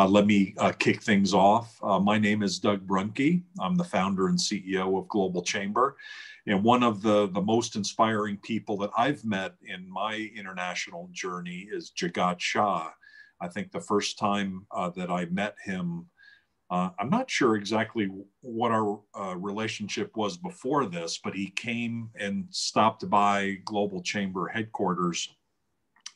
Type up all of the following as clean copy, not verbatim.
Let me kick things off. My name is Doug Brunke. I'm the founder and CEO of Global Chamber. And one of the most inspiring people that I've met in my international journey is Jagat Shah. I think the first time that I met him, I'm not sure exactly what our relationship was before this, but he came and stopped by Global Chamber headquarters,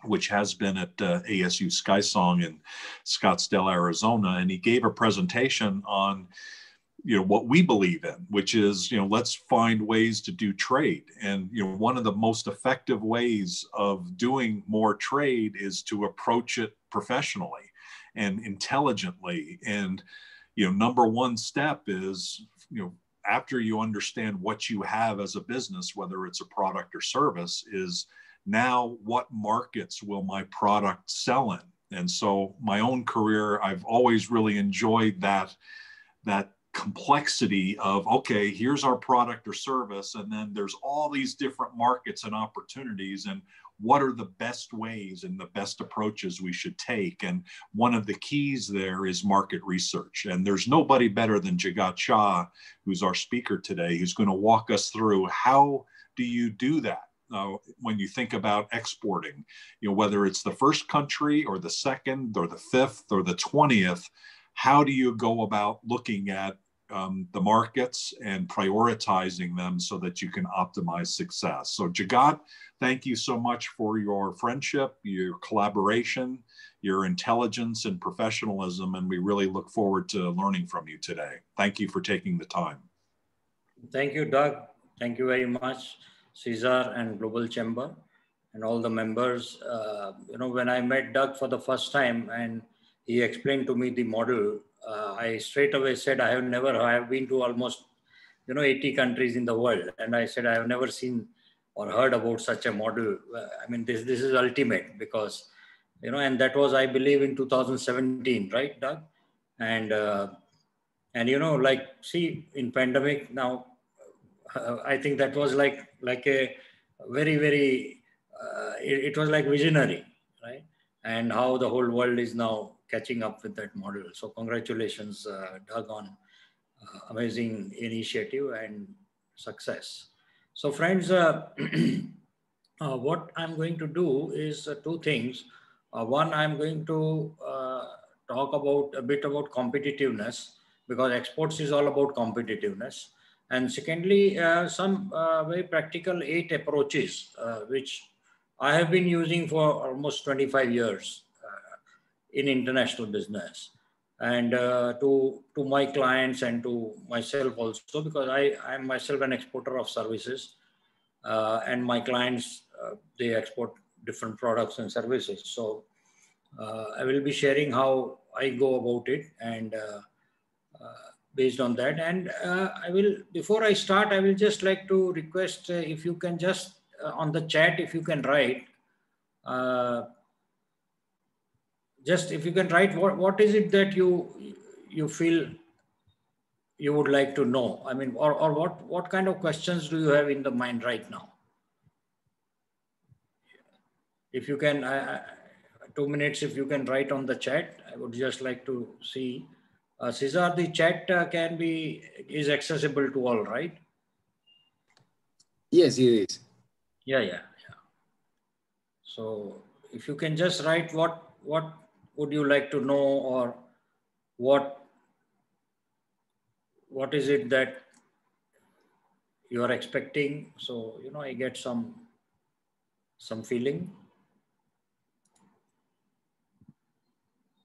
which has been at ASU Skysong in Scottsdale, Arizona. And he gave a presentation on, what we believe in, which is, let's find ways to do trade. And, one of the most effective ways of doing more trade is to approach it professionally and intelligently. And, number one step is, after you understand what you have as a business, whether it's a product or service, is now what markets will my product sell in? And so my own career, I've always really enjoyed that complexity of, okay, here's our product or service, and then there's all these different markets and opportunities, and what are the best ways and the best approaches we should take? And one of the keys there is market research. And there's nobody better than Jagat Shah, who's our speaker today, who's going to walk us through how do you do that? When you think about exporting, whether it's the first country or the second or the fifth or the 20th, how do you go about looking at the markets and prioritizing them so that you can optimize success? So Jagat, thank you so much for your friendship, your collaboration, your intelligence and professionalism, and we really look forward to learning from you today. Thank you for taking the time. Thank you, Doug. Thank you very much, Cesar and Global Chamber and all the members. When I met Doug for the first time and he explained to me the model, I straight away said, I have been to almost, 80 countries in the world. And I said, I have never seen or heard about such a model. I mean, this is ultimate because, and that was, I believe, in 2017, right, Doug? And see, in pandemic now, I think that was like a very, very, it was like visionary, right? And how the whole world is now catching up with that model. So congratulations, Doug, on amazing initiative and success. So friends, what I'm going to do is two things. One, I'm going to talk about a bit about competitiveness, because exports is all about competitiveness. And secondly, some very practical 8 approaches, which I have been using for almost 25 years in international business, and to my clients and to myself also, because I am myself an exporter of services, and my clients, they export different products and services. So I will be sharing how I go about it, and based on that. And before I start, I will just like to request if you can just on the chat, if you can write, just if you can write what is it that you feel you would like to know. I mean, or what kind of questions do you have in the mind right now? If you can, 2 minutes, if you can write on the chat, I would just like to see. Cesar, the chat is accessible to all, right? Yes, it is. Yeah. So if you can just write what would you like to know, or what is it that you are expecting? So, I get some feeling.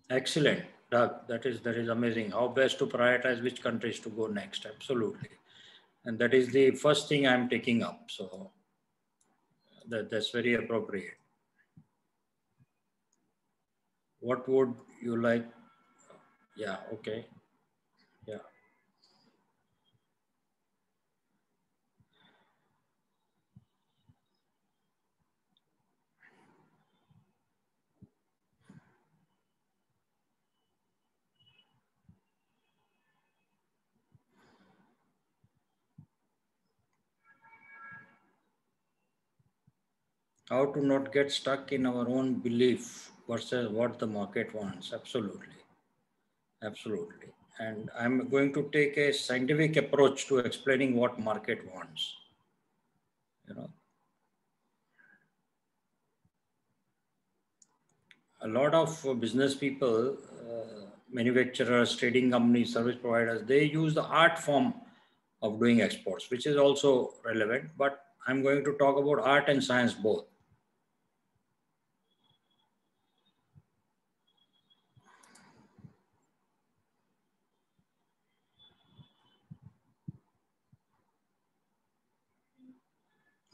Excellent, Doug. That is amazing. How best to prioritize which countries to go next? Absolutely. And that is the first thing I'm taking up. So that's very appropriate. What would you like? Yeah, okay. Yeah. How to not get stuck in our own belief versus what the market wants. Absolutely. Absolutely. And I'm going to take a scientific approach to explaining what market wants. You know, a lot of business people, manufacturers, trading companies, service providers, they use the art form of doing exports, which is also relevant, but I'm going to talk about art and science both.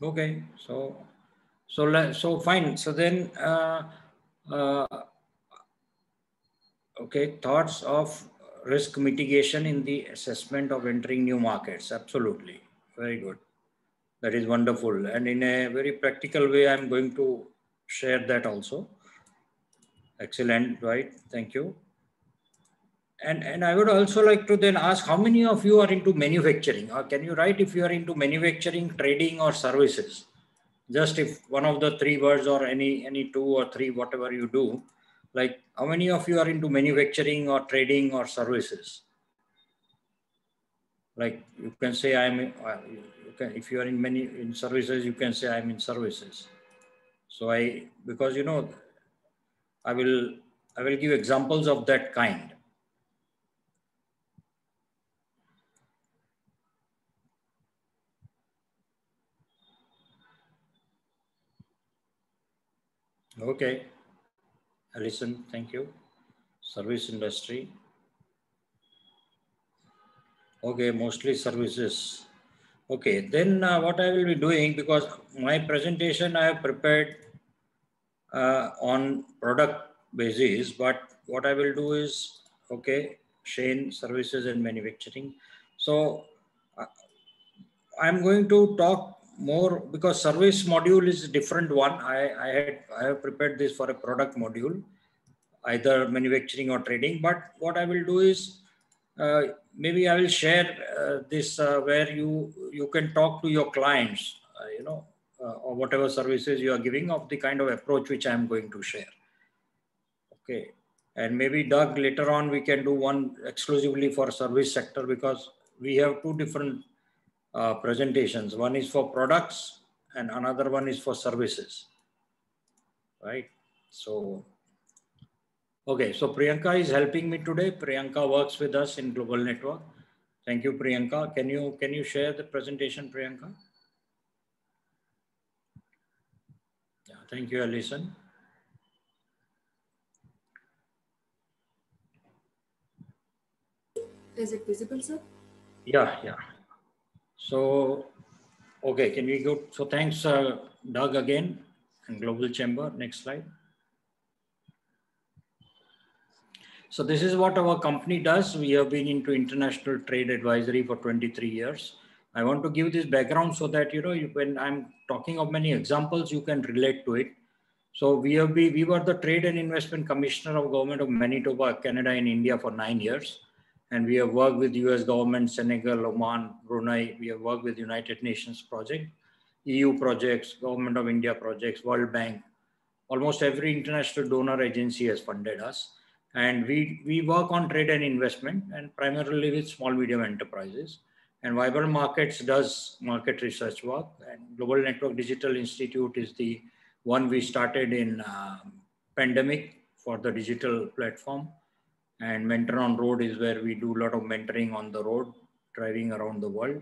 Okay, so fine. So then, okay, thoughts of risk mitigation in the assessment of entering new markets. Absolutely, very good. That is wonderful. And in a very practical way, I'm going to share that also. Excellent, right? Thank you. And I would also like to then ask, how many of you are into manufacturing? Or can you write if you are into manufacturing, trading, or services? Just if one of the three words or any two or three, whatever you do, like how many of you are into manufacturing or trading or services? Like you can say I'm, if you are in services, you can say I'm in services. So because you know, I will give examples of that kind. Okay, Alison, thank you. Service industry. Okay, mostly services. Okay, then what I will be doing, because my presentation I have prepared on product basis, but what I will do is, okay, Shane, services and manufacturing. So I'm going to talk more because service module is a different one. I have prepared this for a product module, either manufacturing or trading. But what I will do is maybe I will share this where you can talk to your clients, or whatever services you are giving of the kind of approach which I am going to share. Okay. And maybe Doug, later on, we can do one exclusively for service sector because we have two different presentations. One is for products and another one is for services, right? So, okay. So Priyanka is helping me today. Priyanka works with us in Global Network. Thank you, Priyanka. Can you share the presentation, Priyanka? Yeah. Thank you, Alison. Is it visible, sir? Yeah, yeah. So, okay, can we go? So thanks, Doug, again, and Global Chamber. Next slide. So this is what our company does. We have been into international trade advisory for 23 years. I want to give this background so that, when I'm talking of many examples, you can relate to it. So we were the Trade and Investment Commissioner of Government of Manitoba, Canada and India for 9 years. And we have worked with US government, Senegal, Oman, Brunei. We have worked with United Nations project, EU projects, Government of India projects, World Bank. Almost every international donor agency has funded us. And we work on trade and investment and primarily with small, medium enterprises. And Vibrant Markets does market research work. And Global Network Digital Institute is the one we started in pandemic for the digital platform. And Mentor on Road is where we do a lot of mentoring on the road, driving around the world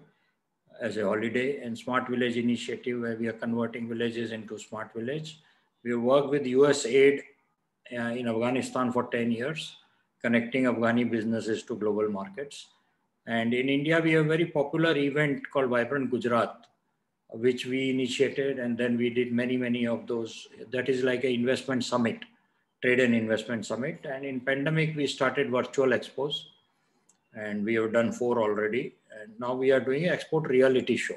as a holiday. And Smart Village Initiative, where we are converting villages into smart village. We work with USAID in Afghanistan for 10 years, connecting Afghani businesses to global markets. And in India, we have a very popular event called Vibrant Gujarat, which we initiated. And then we did many of those. That is like an investment summit, trade and investment summit. And in pandemic, we started virtual expos. And we have done 4 already. And now we are doing an export reality show,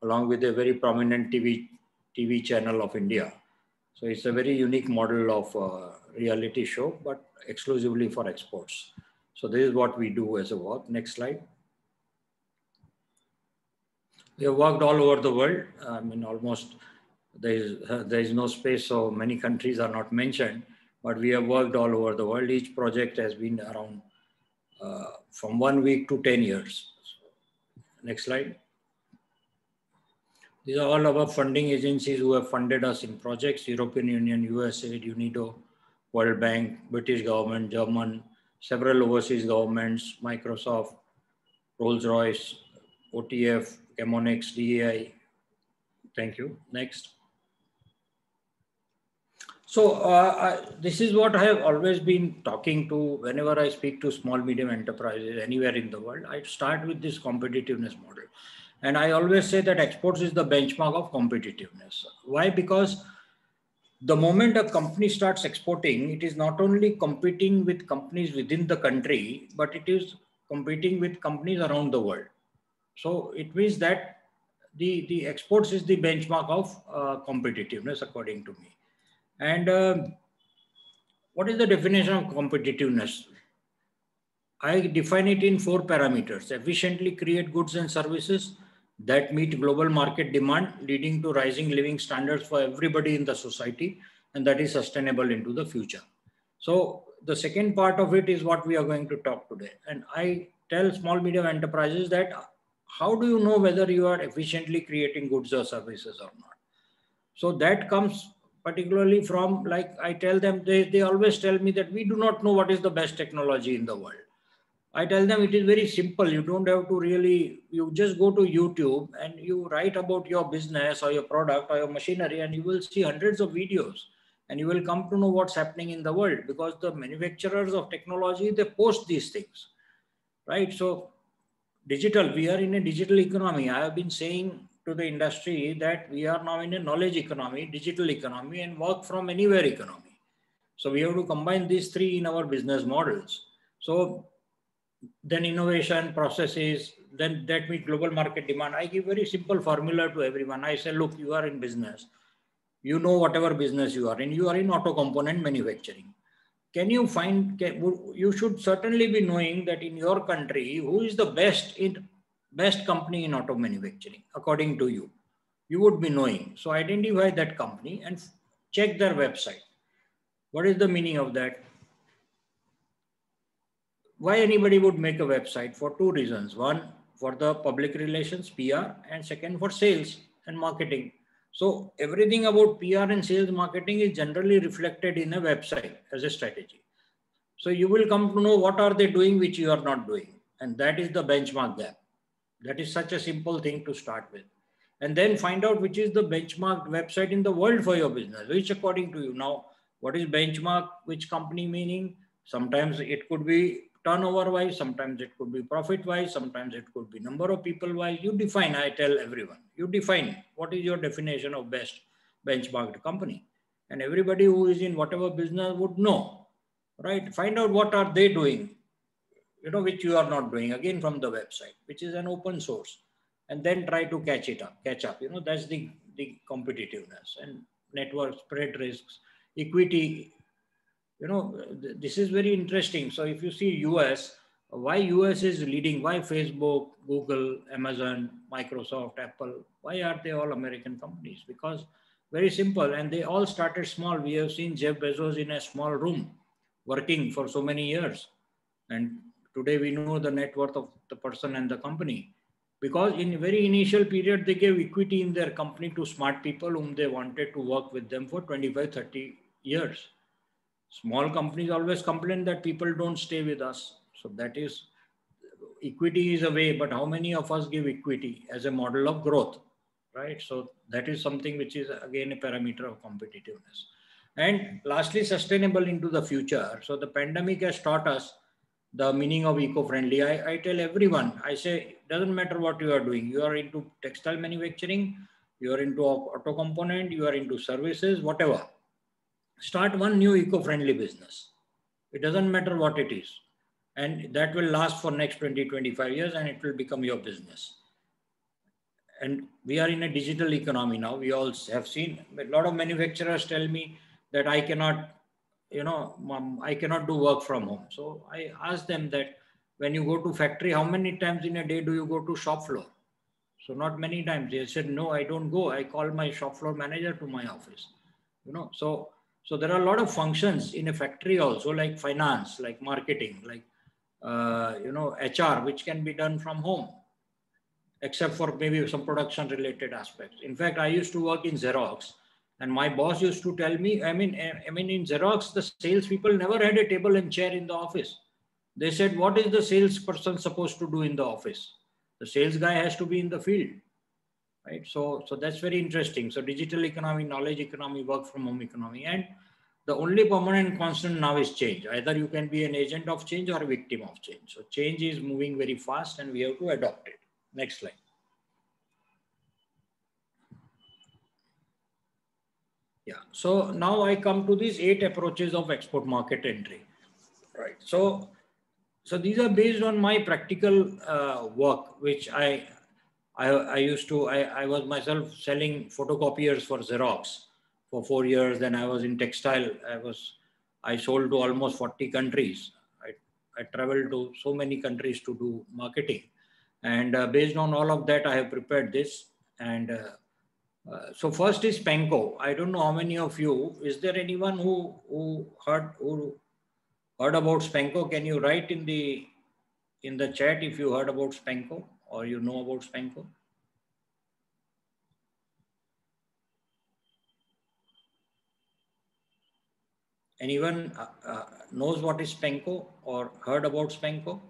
along with a very prominent TV channel of India. So it's a very unique model of reality show, but exclusively for exports. So this is what we do as a work. Next slide. We have worked all over the world. I mean, almost there is no space, so many countries are not mentioned, but we have worked all over the world. Each project has been around from 1 week to 10 years. Next slide. These are all our funding agencies who have funded us in projects: European Union, USAID, UNIDO, World Bank, British government, German, several overseas governments, Microsoft, Rolls-Royce, OTF, Chemonix, DAI. Thank you. Next. So this is what I have always been talking to whenever I speak to small, medium enterprises anywhere in the world. I start with this competitiveness model. And I always say that exports is the benchmark of competitiveness. Why? Because the moment a company starts exporting, it is not only competing with companies within the country, but it is competing with companies around the world. So it means that the exports is the benchmark of competitiveness, according to me. And what is the definition of competitiveness? I define it in 4 parameters: efficiently create goods and services that meet global market demand, leading to rising living standards for everybody in the society, and that is sustainable into the future. So the second part of it is what we are going to talk today. And I tell small, medium enterprises that how do you know whether you are efficiently creating goods or services or not? So that comes particularly from, like I tell them, they always tell me that we do not know what is the best technology in the world. I tell them it is very simple. You don't have to really, you just go to YouTube and you write about your business or your product or your machinery, and you will see hundreds of videos, and you will come to know what's happening in the world, because the manufacturers of technology, they post these things, right? So digital, we are in a digital economy. I have been saying to the industry that we are now in a knowledge economy, digital economy, and work from anywhere economy. So we have to combine these 3 in our business models. So then innovation, processes, then that meet global market demand. I give very simple formula to everyone. I say, look, you are in business. You know whatever business you are in auto component manufacturing. Can you find, you should certainly be knowing that in your country, who is the best company in auto manufacturing, according to you. You would be knowing. So identify that company and check their website. What is the meaning of that? Why anybody would make a website? For 2 reasons. One, for the public relations, PR, and second, for sales and marketing. So everything about PR and sales marketing is generally reflected in a website as a strategy. So you will come to know what are they doing which you are not doing. And that is the benchmark gap. That is such a simple thing to start with. And then find out which is the benchmark website in the world for your business, which according to you. Now, what is benchmark, which company meaning? Sometimes it could be turnover wise, sometimes it could be profit wise, sometimes it could be number of people wise. You define, I tell everyone, you define what is your definition of best benchmarked company. And everybody who is in whatever business would know, right? Find out what are they doing, which you are not doing, again from the website, which is an open source, and then try to catch up. That's the competitiveness. And network, spread risks, equity. This is very interesting. So if you see US, why US is leading, why Facebook, Google, Amazon, Microsoft, Apple, why are they all American companies? Because very simple, and they all started small. We have seen Jeff Bezos in a small room working for so many years. And today we know the net worth of the person and the company, because in a very initial period, they gave equity in their company to smart people whom they wanted to work with them for 25, 30 years. Small companies always complain that people don't stay with us. So that is, equity is a way, but how many of us give equity as a model of growth, right? So that is something which is again a parameter of competitiveness. And lastly, sustainable into the future. So the pandemic has taught us the meaning of eco-friendly. I tell everyone, I say, doesn't matter what you are doing. You are into textile manufacturing, you are into auto component, you are into services, whatever. Start one new eco-friendly business. It doesn't matter what it is. And that will last for next 20, 25 years, and it will become your business. And we are in a digital economy now. We all have seen, a lot of manufacturers tell me that I cannot do work from home. So I ask them that when you go to factory, how many times in a day do you go to shop floor? So not many times. They said, no, I don't go. I call my shop floor manager to my office. So there are a lot of functions in a factory also, like finance, like marketing, like HR, which can be done from home, except for maybe some production related aspects. In fact, I used to work in Xerox, and my boss used to tell me, I mean, in Xerox, the salespeople never had a table and chair in the office. They said, what is the salesperson supposed to do in the office? The sales guy has to be in the field, right? So that's very interesting. So digital economy, knowledge economy, work from home economy, and the only permanent constant now is change. Either you can be an agent of change or a victim of change. So change is moving very fast and we have to adopt it. Next slide. Yeah, so now I come to these 8 approaches of export market entry, right? So these are based on my practical work, which I was myself selling photocopiers for Xerox for 4 years. Then I was in textile. I sold to almost 40 countries. I traveled to so many countries to do marketing. And based on all of that, I have prepared this. And so first is SPANCO. I don't know how many of you, is there anyone who heard about SPANCO? Can you write in the chat if you heard about SPANCO or you know about SPANCO? Anyone knows what is SPANCO or heard about SPANCO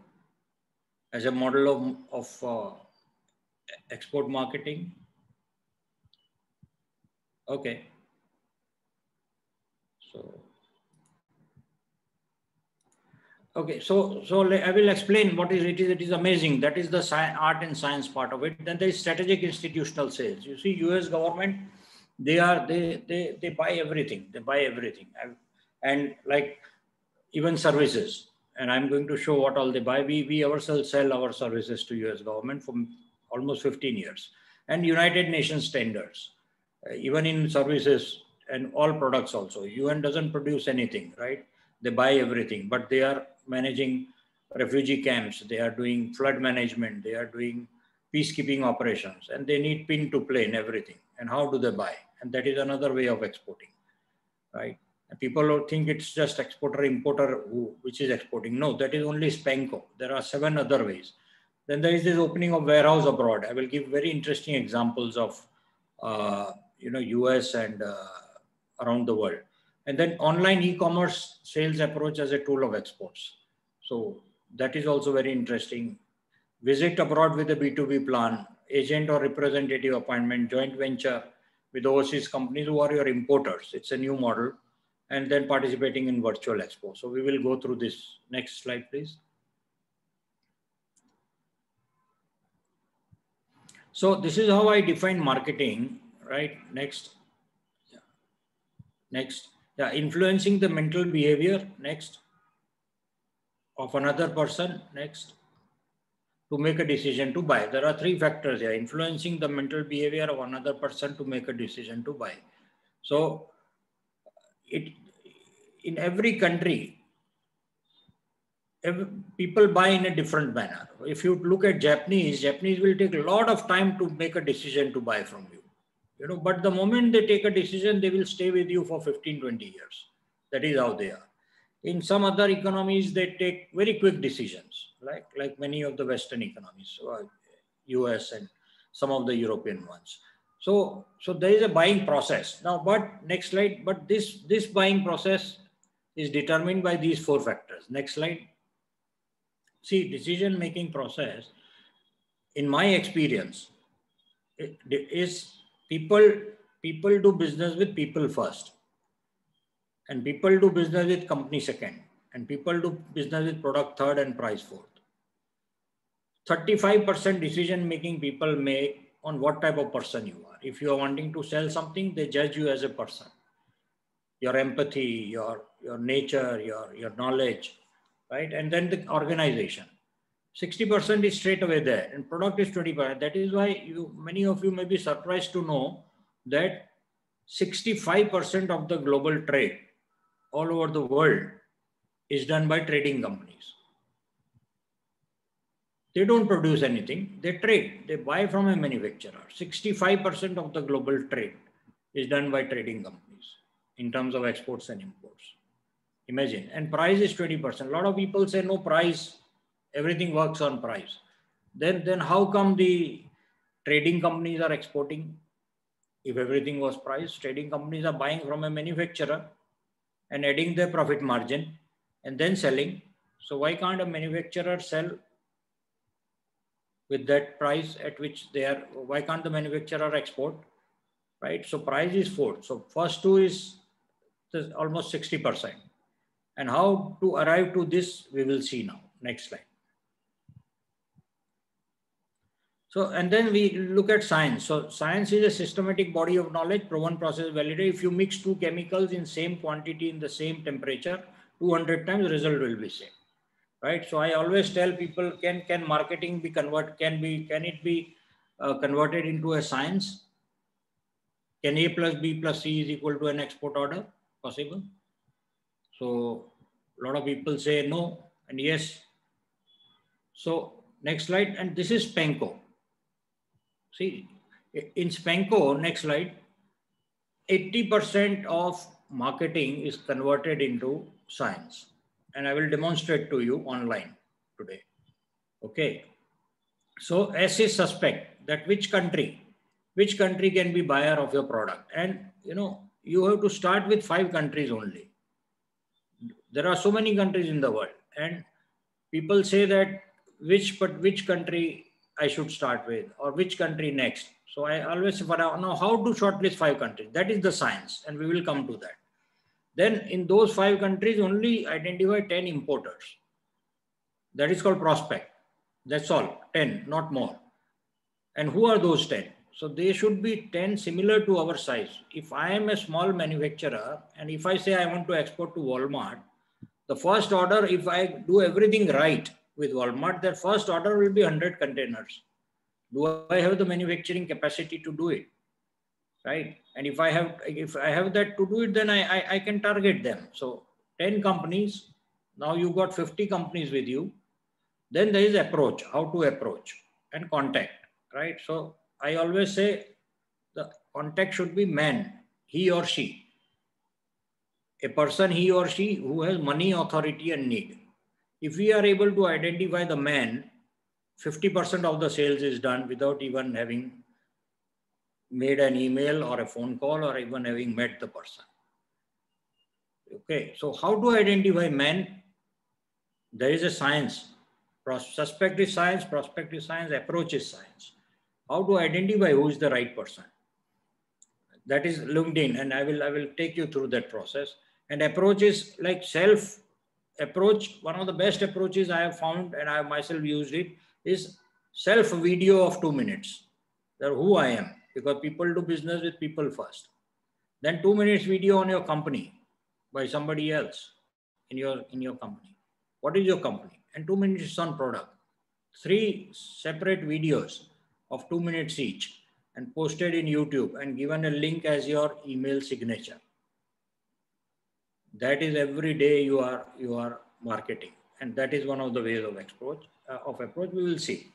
as a model of export marketing? Okay. So I will explain what it is. It is amazing. That is the art and science part of it. Then there is strategic institutional sales. You see, US government, they buy everything. They buy everything. And like even services. And I'm going to show what all they buy. We ourselves sell our services to US government for almost 15 years. And United Nations standards, even in services and all products also. UN doesn't produce anything, right? They buy everything, but they are managing refugee camps. They are doing flood management. They are doing peacekeeping operations, and they need pin to play in everything. And how do they buy? And that is another way of exporting, right? And people think it's just exporter, importer, which is exporting. No, that is only SPANCO. There are 7 other ways. Then there is this opening of warehouse abroad. I will give very interesting examples of, US and around the world. And then online e-commerce sales approach as a tool of exports. So that is also very interesting. Visit abroad with a B2B plan, agent or representative appointment, joint venture with overseas companies who are your importers. It's a new model. And then participating in virtual expo. So we will go through this. Next slide, please. So this is how I define marketing, right? Next. Yeah. Next. Yeah, influencing the mental behavior, next, of another person, next, to make a decision to buy. There are 3 factors here: influencing the mental behavior of another person to make a decision to buy. So in every country, people buy in a different manner. If you look at Japanese will take a lot of time to make a decision to buy from you. But the moment they take a decision, they will stay with you for 15, 20 years. That is how they are. In some other economies, they take very quick decisions, like many of the Western economies, US and some of the European ones. So there is a buying process. Now, but next slide, but this buying process is determined by these 4 factors. Next slide. See, decision-making process, in my experience, is people do business with people first, and people do business with company second, and people do business with product third and price fourth. 35% decision-making people make on what type of person you are. If you are wanting to sell something, they judge you as a person. Your empathy, your nature, your knowledge, right? And then the organization. 60% is straight away there, and product is 20%. That is why many of you may be surprised to know that 65% of the global trade all over the world is done by trading companies. They don't produce anything, they trade, they buy from a manufacturer. 65% of the global trade is done by trading companies in terms of exports and imports. Imagine, and price is 20%. A lot of people say no price, Everything works on price. Then how come the trading companies are exporting? If everything was priced, trading companies are buying from a manufacturer and adding their profit margin and then selling. So why can't a manufacturer sell with that price at which they are? Why can't the manufacturer export? Right? So price is fourth. So first two is almost 60%. And how to arrive to this, we will see now. Next slide. So, and then we look at science. So science is a systematic body of knowledge, proven process validated. If you mix two chemicals in same quantity, in the same temperature, 200 times, the result will be same. Right? So I always tell people, can marketing be converted, can it be converted into a science? Can A plus B plus C is equal to an export order? Possible? So a lot of people say no and yes. So next slide, and this is SPANCO. See, in SPANCO, next slide, 80% of marketing is converted into science. And I will demonstrate to you online today. Okay. So S is suspect, that which country can be buyer of your product. And you have to start with 5 countries only. There are so many countries in the world, and people say that which country I should start with, or which country next. So I always say, now how to shortlist 5 countries. That is the science, and we will come to that. Then in those 5 countries, only identify 10 importers. That is called prospect. That's all, 10, not more. And who are those 10? So they should be 10 similar to our size. If I am a small manufacturer, and if I say I want to export to Walmart, the first order, if I do everything right with Walmart, their first order will be 100 containers. Do I have the manufacturing capacity to do it? Right? And if I have that to do it, then I can target them. So 10 companies, now you got 50 companies with you. Then there is approach, how to approach and contact, right? So I always say the contact should be man, he or she. A person, he or she, who has money, authority, and need. If we are able to identify the man, 50% of the sales is done without even having made an email or a phone call or even having met the person. Okay, so how to identify man? There is a science. Suspect is science, prospect is science, approach is science. How to identify who is the right person? That is LinkedIn, and I will take you through that process. And approach is like self approach. One of the best approaches I have found, and I have myself used it, is self video of 2 minutes. That who I am, because people do business with people first. Then 2 minutes video on your company by somebody else in your company. What is your company? And 2 minutes on product. 3 separate videos of 2 minutes each and posted in YouTube and given a link as your email signature. That is every day you are marketing, and that is one of the ways of approach. We will see.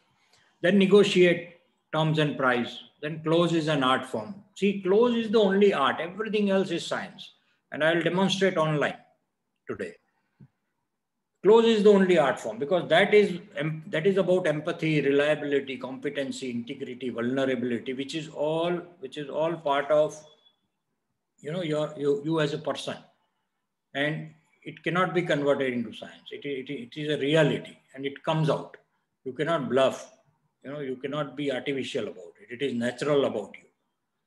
Then negotiate terms and price. Then close is an art form. See, close is the only art. Everything else is science, and I will demonstrate online today. Close is the only art form, because that is about empathy, reliability, competency, integrity, vulnerability, which is all part of you as a person. And it cannot be converted into science. It is a reality, and it comes out. You cannot bluff. You cannot be artificial about it. It is natural about you.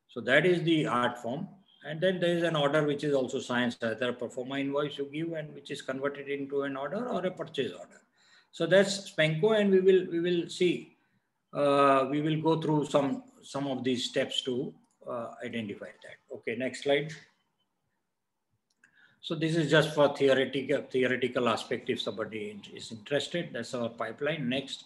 So that is the art form. And then there is an order, which is also science, either a performer invoice you give and which is converted into an order or a purchase order. So that's SPANCO, and we will see. We will go through some of these steps to identify that. Okay, next slide. So this is just for theoretical aspect. If somebody is interested, that's our pipeline. Next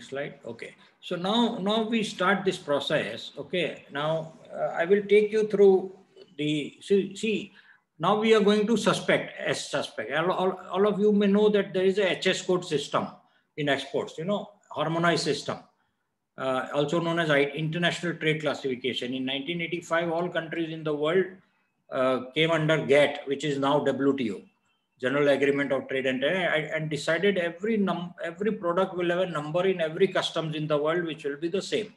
slide. Okay. So now we start this process. Okay. Now I will take you through the, see, now we are going to suspect. All of you may know that there is a HS code system in exports, harmonized system. Also known as International Trade Classification. In 1985, all countries in the world came under GATT, which is now WTO. General Agreement of Trade and decided every product will have a number in every customs in the world, which will be the same.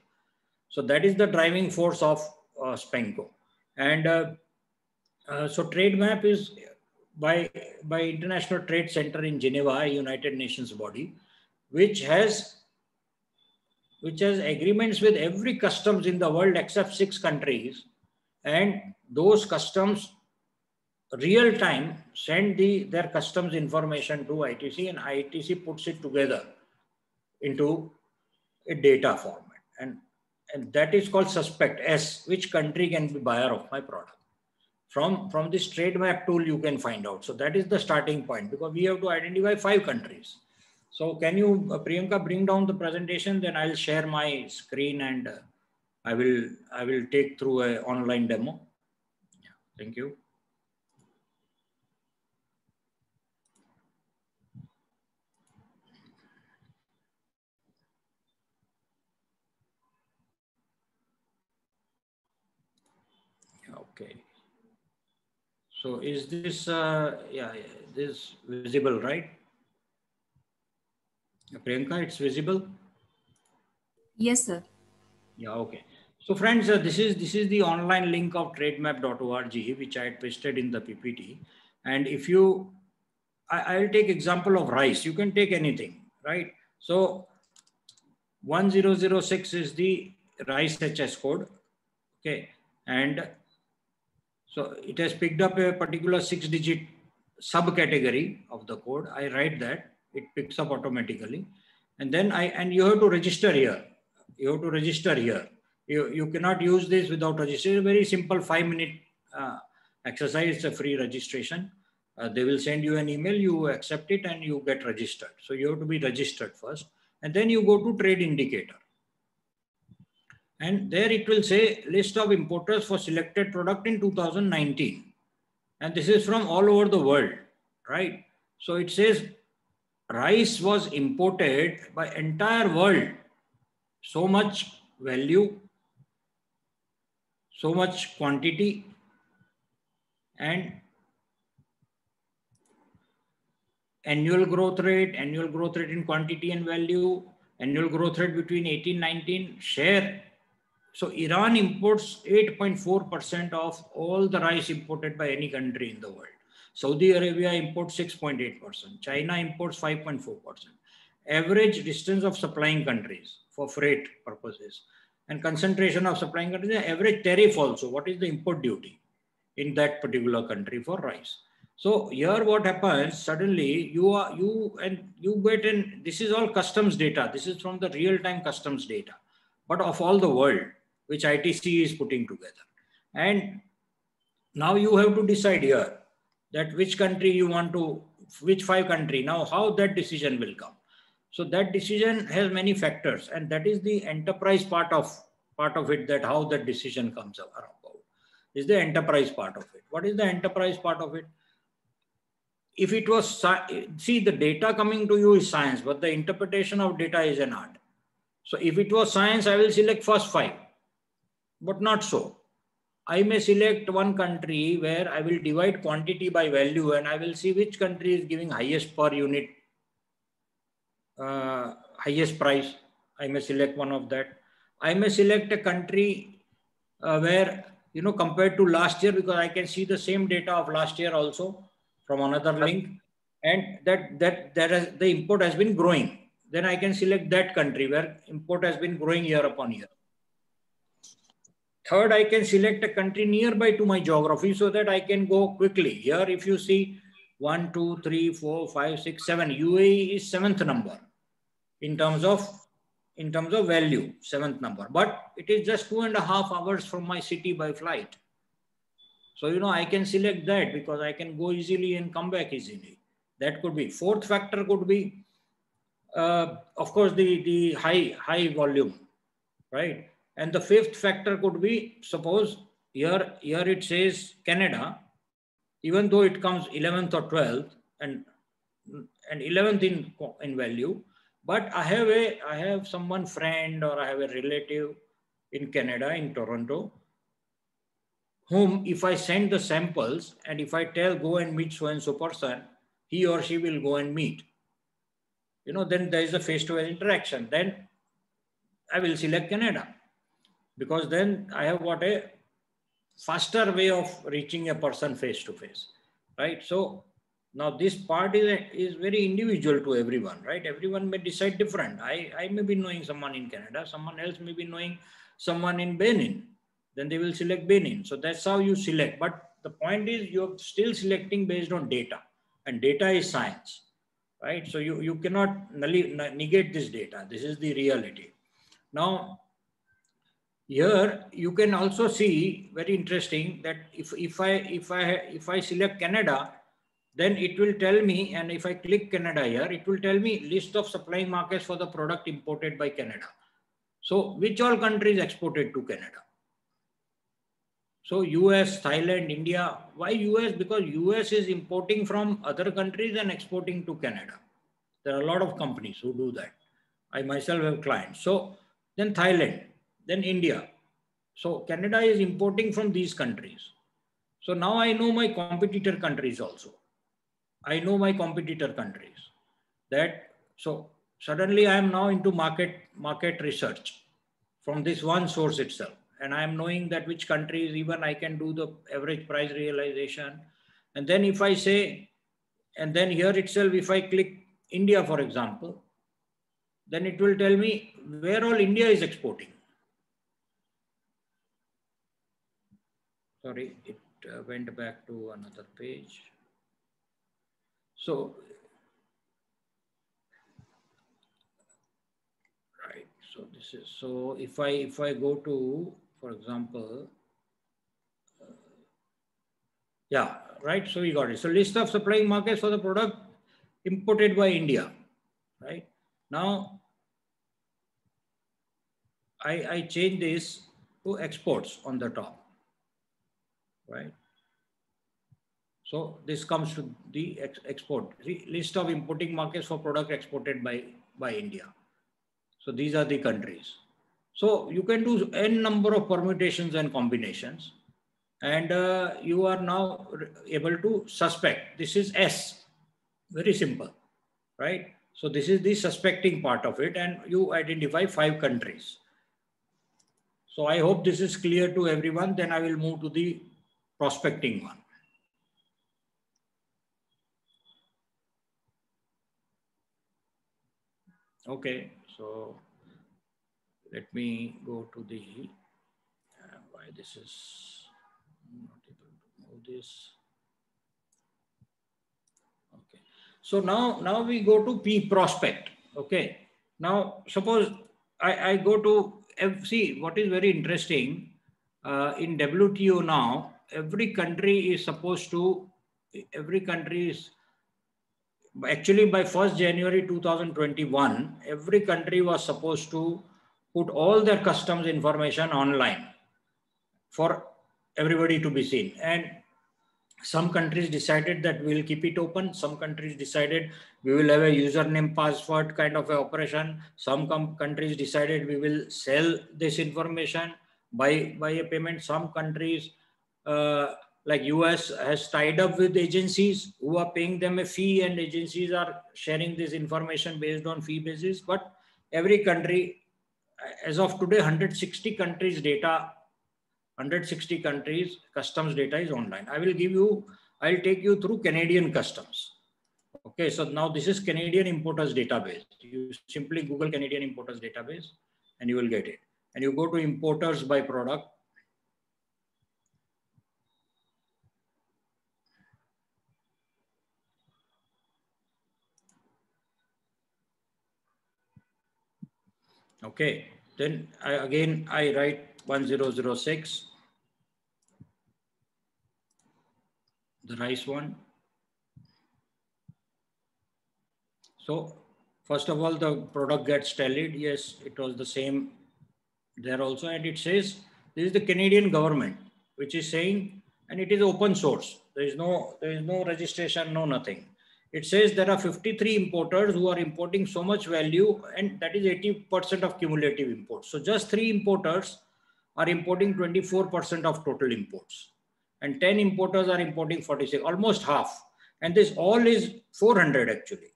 So that is the driving force of SPANCO. And so trade map is by International Trade Center in Geneva, a United Nations body, which has agreements with every customs in the world except 6 countries, and those customs real time send their customs information to ITC, and ITC puts it together into a data format, and that is called suspect S, which country can be buyer of my product. From this trade map tool you can find out. So that is the starting point, because we have to identify 5 countries. So can you, Priyanka, bring down the presentation? Then I'll share my screen and I will take through an online demo. Yeah, thank you. Okay. So is this, this visible, right? Priyanka, it's visible? Yes, sir. Yeah, okay. So friends, this is the online link of trademap.org, which I had pasted in the PPT. And if you, I'll take example of rice. You can take anything, right? So 1006 is the rice HS code. Okay. And so it has picked up a particular 6-digit subcategory of the code. I write that, it picks up automatically. And then you have to register here. You have to register here. You cannot use this without registration. Very simple 5-minute exercise. It's a free registration. They will send you an email, you accept it and you get registered. So you have to be registered first. And then you go to trade indicator. And there it will say list of importers for selected product in 2019. And this is from all over the world, right? So it says rice was imported by entire world. So much value, so much quantity, and annual growth rate in quantity and value, annual growth rate between 18-19, share. So Iran imports 8.4% of all the rice imported by any country in the world. Saudi Arabia imports 6.8%. China imports 5.4%. Average distance of supplying countries for freight purposes, and concentration of supplying countries, average tariff also. What is the import duty in that particular country for rice? So here what happens, suddenly you get in, this is all customs data. This is from the real-time customs data, but of all the world, which ITC is putting together. And now you have to decide here that which country you want to, which 5 country. Now how that decision will come. So that decision has many factors, and that is the enterprise part of it, that how that decision comes about is the enterprise part of it. What is the enterprise part of it? If it was, see, the data coming to you is science, but the interpretation of data is an art. So if it was science, I will select first 5, but not so. I may select one country where I will divide quantity by value, and I will see which country is giving highest per unit, highest price. I may select one of that. I may select a country where, you know, compared to last year, because I can see the same data of last year also from another link, and that the import has been growing. Then I can select that country where import has been growing year upon year. Third, I can select a country nearby to my geography so that I can go quickly. Here, if you see 1, 2, 3, 4, 5, 6, 7, UAE is 7th number in terms of value, 7th number, but it is just 2.5 hours from my city by flight. So, you know, I can select that because I can go easily and come back easily. That could be. 4th factor could be, of course, the high volume, right? And the 5th factor could be, suppose here it says Canada, even though it comes 11th or 12th and 11th in value, but I have someone friend or I have a relative in Canada, in Toronto, whom if I send the samples and if I tell go and meet so and so person, he or she will go and meet. Then there is a face-to-face interaction. Then I will select Canada, because then I have got a faster way of reaching a person face-to-face, right? So now this part is very individual to everyone, right? Everyone may decide different. I may be knowing someone in Canada, someone else may be knowing someone in Benin. Then they will select Benin. So that's how you select. But the point is, you're still selecting based on data, and data is science, right? So you cannot negate this data. This is the reality. Now, here you can also see, very interesting, that if I select Canada, then it will tell me, and if I click Canada here, it will tell me list of supplying markets for the product imported by Canada. So which all countries exported to Canada? So US, Thailand, India. Why US? Because US is importing from other countries and exporting to Canada. There are a lot of companies who do that. I myself have clients. So then Thailand, then India. So Canada is importing from these countries. So now I know my competitor countries also. I know my competitor countries. So suddenly I am now into market research from this one source itself. And I am knowing that which countries, even I can do the average price realization. And then if I say, and then here itself, if I click India, for example, then it will tell me where all India is exporting. Sorry, it went back to another page. So, right. So this is, so if I go to, for example, yeah, right. So we got it. So list of supplying markets for the product imported by India, right? Now, I change this to exports on the top, right? So this comes to the export, the list of importing markets for product exported by India. So these are the countries. So you can do n number of permutations and combinations, and you are now able to suspect. This is S, very simple, right? So this is the suspecting part of it, and you identify 5 countries. So I hope this is clear to everyone. Then I will move to the prospecting one. Okay, so let me go to the, why this is not able to move this. Okay, so now we go to P prospect. Okay, now suppose I go to see what is very interesting in WTO now. Every country is supposed to, actually by 1st January 2021, every country was supposed to put all their customs information online for everybody to be seen. And some countries decided that we will keep it open. Some countries decided we will have a username password kind of a operation. Some countries decided we will sell this information by a payment. Some countries like US has tied up with agencies who are paying them a fee, and agencies are sharing this information based on fee basis. But every country, as of today, 160 countries data, 160 countries customs data is online. I'll take you through Canadian customs. Okay, so now this is Canadian importers database. You simply Google Canadian importers database and you will get it. And you go to importers by product. Okay, then I write 1006, the rice one. So first of all, the product gets tallied. Yes, it was the same there also. And it says, this is the Canadian government, which is saying, and it is open source. There is no registration, no nothing. It says there are 53 importers who are importing so much value, and that is 80% of cumulative imports. So just 3 importers are importing 24% of total imports, and 10 importers are importing 46, almost half. And this all is 400 actually.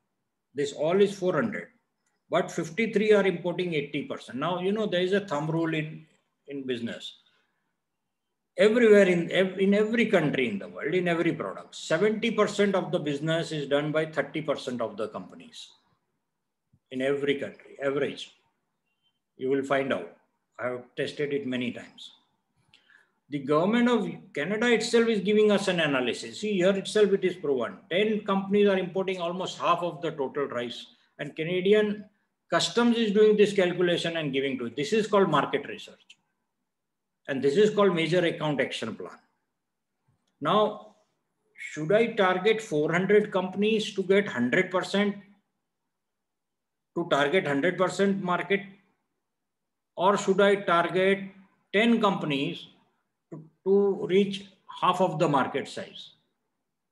This all is 400. But 53 are importing 80%. Now, you know, there is a thumb rule in business. Everywhere in every country in the world, in every product, 70% of the business is done by 30% of the companies. In every country, average. You will find out. I have tested it many times. The government of Canada itself is giving us an analysis. See, here itself it is proven. 10 companies are importing almost half of the total rice. And Canadian Customs is doing this calculation and giving to it. This is called market research. And this is called major account action plan. Now, should I target 400 companies to get 100%, to target 100% market? Or should I target 10 companies to reach half of the market size?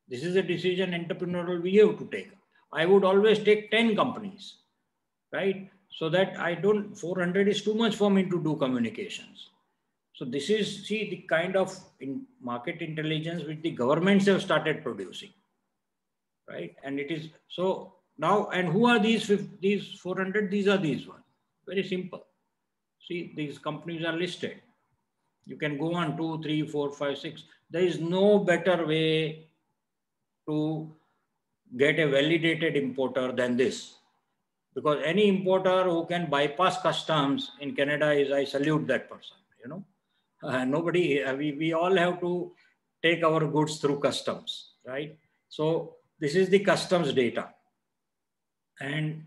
This is a decision entrepreneurial we have to take. I would always take 10 companies, right? So that I don't, 400 is too much for me to do communications. So this is, see, the kind of market intelligence which the governments have started producing, right? And it is, so now, and who are these 400? These are these ones. Very simple. See, these companies are listed. You can go on 2, 3, 4, 5, 6. There is no better way to get a validated importer than this. Because any importer who can bypass customs in Canada is, I salute that person, you know. Nobody, we all have to take our goods through customs, right? So this is the customs data. And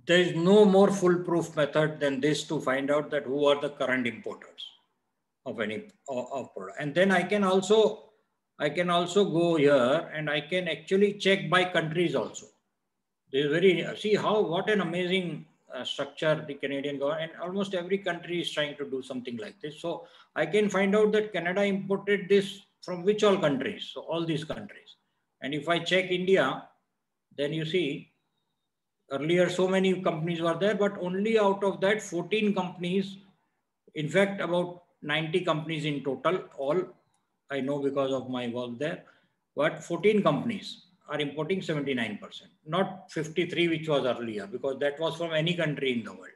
there is no more foolproof method than this to find out that who are the current importers of any product. And then I can also go here and I can actually check by countries also. This is very, see how, what an amazing structure the Canadian government, and almost every country is trying to do something like this. So I can find out that Canada imported this from which all countries, so all these countries. And if I check India, then you see earlier so many companies were there, but only out of that 14 companies, in fact about 90 companies in total, all I know because of my work there, but 14 companies are importing 79%, not 53, which was earlier, because that was from any country in the world.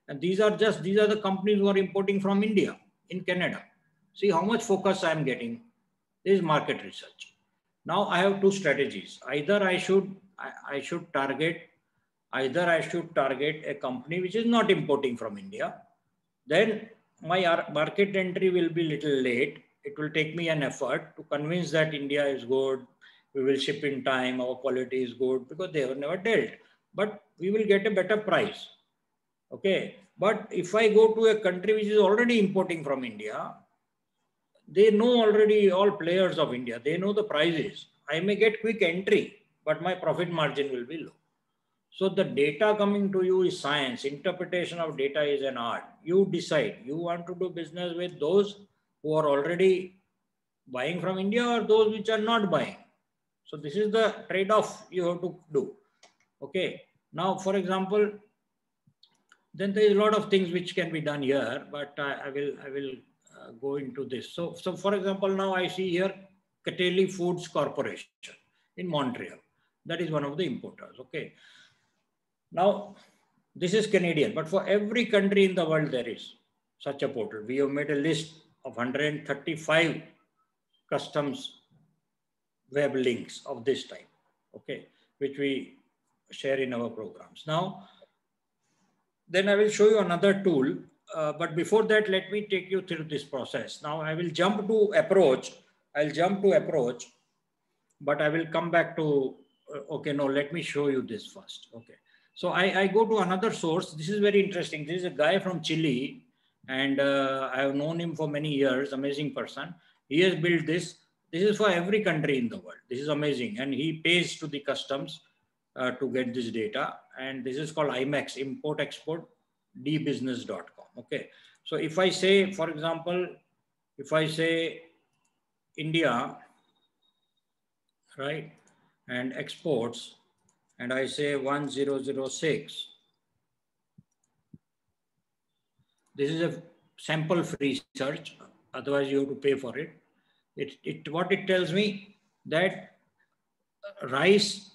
And these are the companies who are importing from India in Canada. See how much focus I am getting. This is market research. Now I have two strategies. Either I should target a company which is not importing from India. Then my market entry will be little late. It will take me an effort to convince that India is good. We will ship in time, our quality is good, because they have never dealt. But we will get a better price. Okay. But if I go to a country which is already importing from India, they know already all players of India. They know the prices. I may get quick entry, but my profit margin will be low. So the data coming to you is science. Interpretation of data is an art. You decide. You want to do business with those who are already buying from India or those which are not buying. So this is the trade-off you have to do. Okay. Now, for example, then there is a lot of things which can be done here, but I will go into this. So for example, now I see here Catelli Foods Corporation in Montreal. That is one of the importers. Okay. Now, this is Canadian, but for every country in the world, there is such a portal. We have made a list of 135 customs web links of this type, okay, which we share in our programs. Now, then I will show you another tool. But before that, let me take you through this process. Now, I will jump to approach. But I will come back to, okay, no, let me show you this first. Okay. So I go to another source. This is very interesting. This is a guy from Chile, and I have known him for many years, amazing person. He has built this. This is for every country in the world. This is amazing. And he pays to the customs to get this data. And this is called IMEX, Import Export dbusiness.com. Okay. So if I say, for example, if I say India, right, and exports, and I say 1006, this is a sample free search. Otherwise you have to pay for it. What it tells me that rice,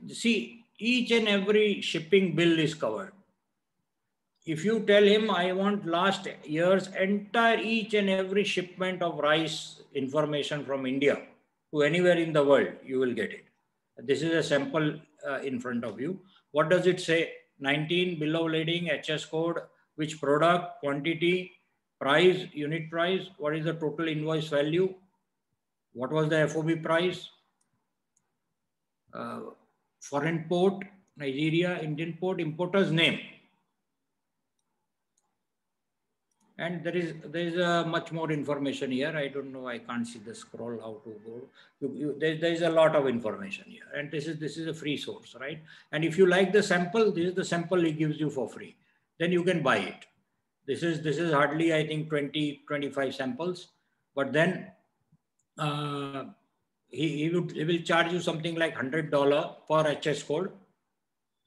see, each and every shipping bill is covered. If you tell him, I want last year's entire each and every shipment of rice information from India to anywhere in the world, you will get it. This is a sample in front of you. What does it say? 19, bill of lading, HS code, which product, quantity, price, unit price, what is the total invoice value, what was the FOB price, foreign port, Nigeria, Indian port, importer's name. And there is much more information here. I don't know. I can't see the scroll how to go. There is a lot of information here, and this is a free source, right? And if you like the sample, this is the sample he gives you for free. Then you can buy it. This is hardly, I think, 20-25 samples. But then he will charge you something like $100 per HS code.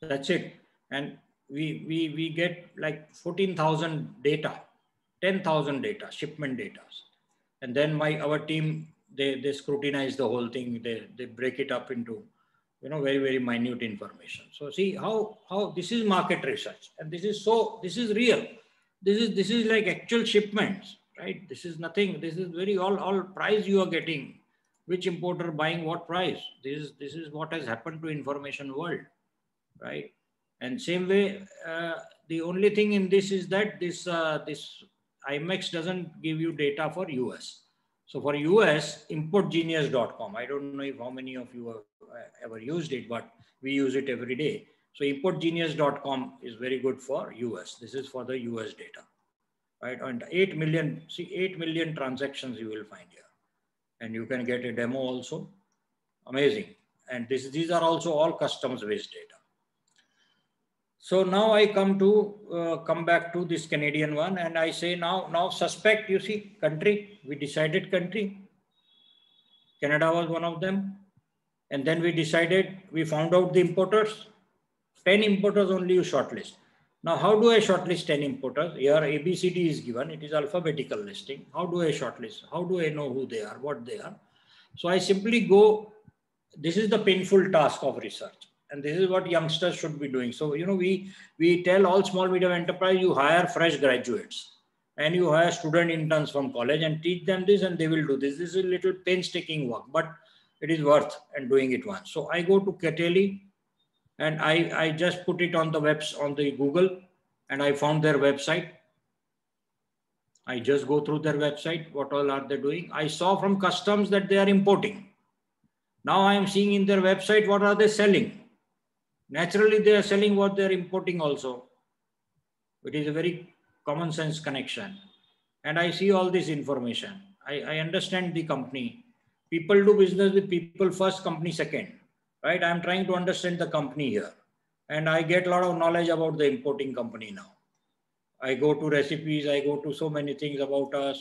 That's it. And we get like 14,000 data. 10,000 data, shipment data. And then our team, they scrutinize the whole thing. They break it up into, very, very minute information. So see how this is market research. And this is real. This is like actual shipments, right? This is nothing. This is very all price you are getting. Which importer buying what price? This is what has happened to information world, right? And same way, the only thing in this is that this IMEX doesn't give you data for US. So for US, importgenius.com. I don't know if how many of you have ever used it, but we use it every day. So importgenius.com is very good for US. This is for the US data, right? And 8 million transactions you will find here. And you can get a demo also. Amazing. And these are also all customs-based data. So now I come back to this Canadian one, and I say now suspect, you see, country, we decided country. Canada was one of them. And then we found out the importers. 10 importers only you shortlist. Now, how do I shortlist 10 importers? Here ABCD is given. It is alphabetical listing. How do I shortlist? How do I know who they are, what they are? So I simply go, this is the painful task of research. And this is what youngsters should be doing. So, we tell all small medium enterprise, you hire fresh graduates and you hire student interns from college and teach them this and they will do this. This is a little painstaking work, but it is worth and doing it once. So I go to Keteli and I just put it on the Google and I found their website. I just go through their website. What all are they doing? I saw from customs that they are importing. Now I am seeing in their website, what are they selling? Naturally, they are selling what they are importing also. It is a very common sense connection. And I see all this information. I understand the company. People do business with people first, company second, right? I'm trying to understand the company here. And I get a lot of knowledge about the importing company now. I go to recipes, I go to so many things about us,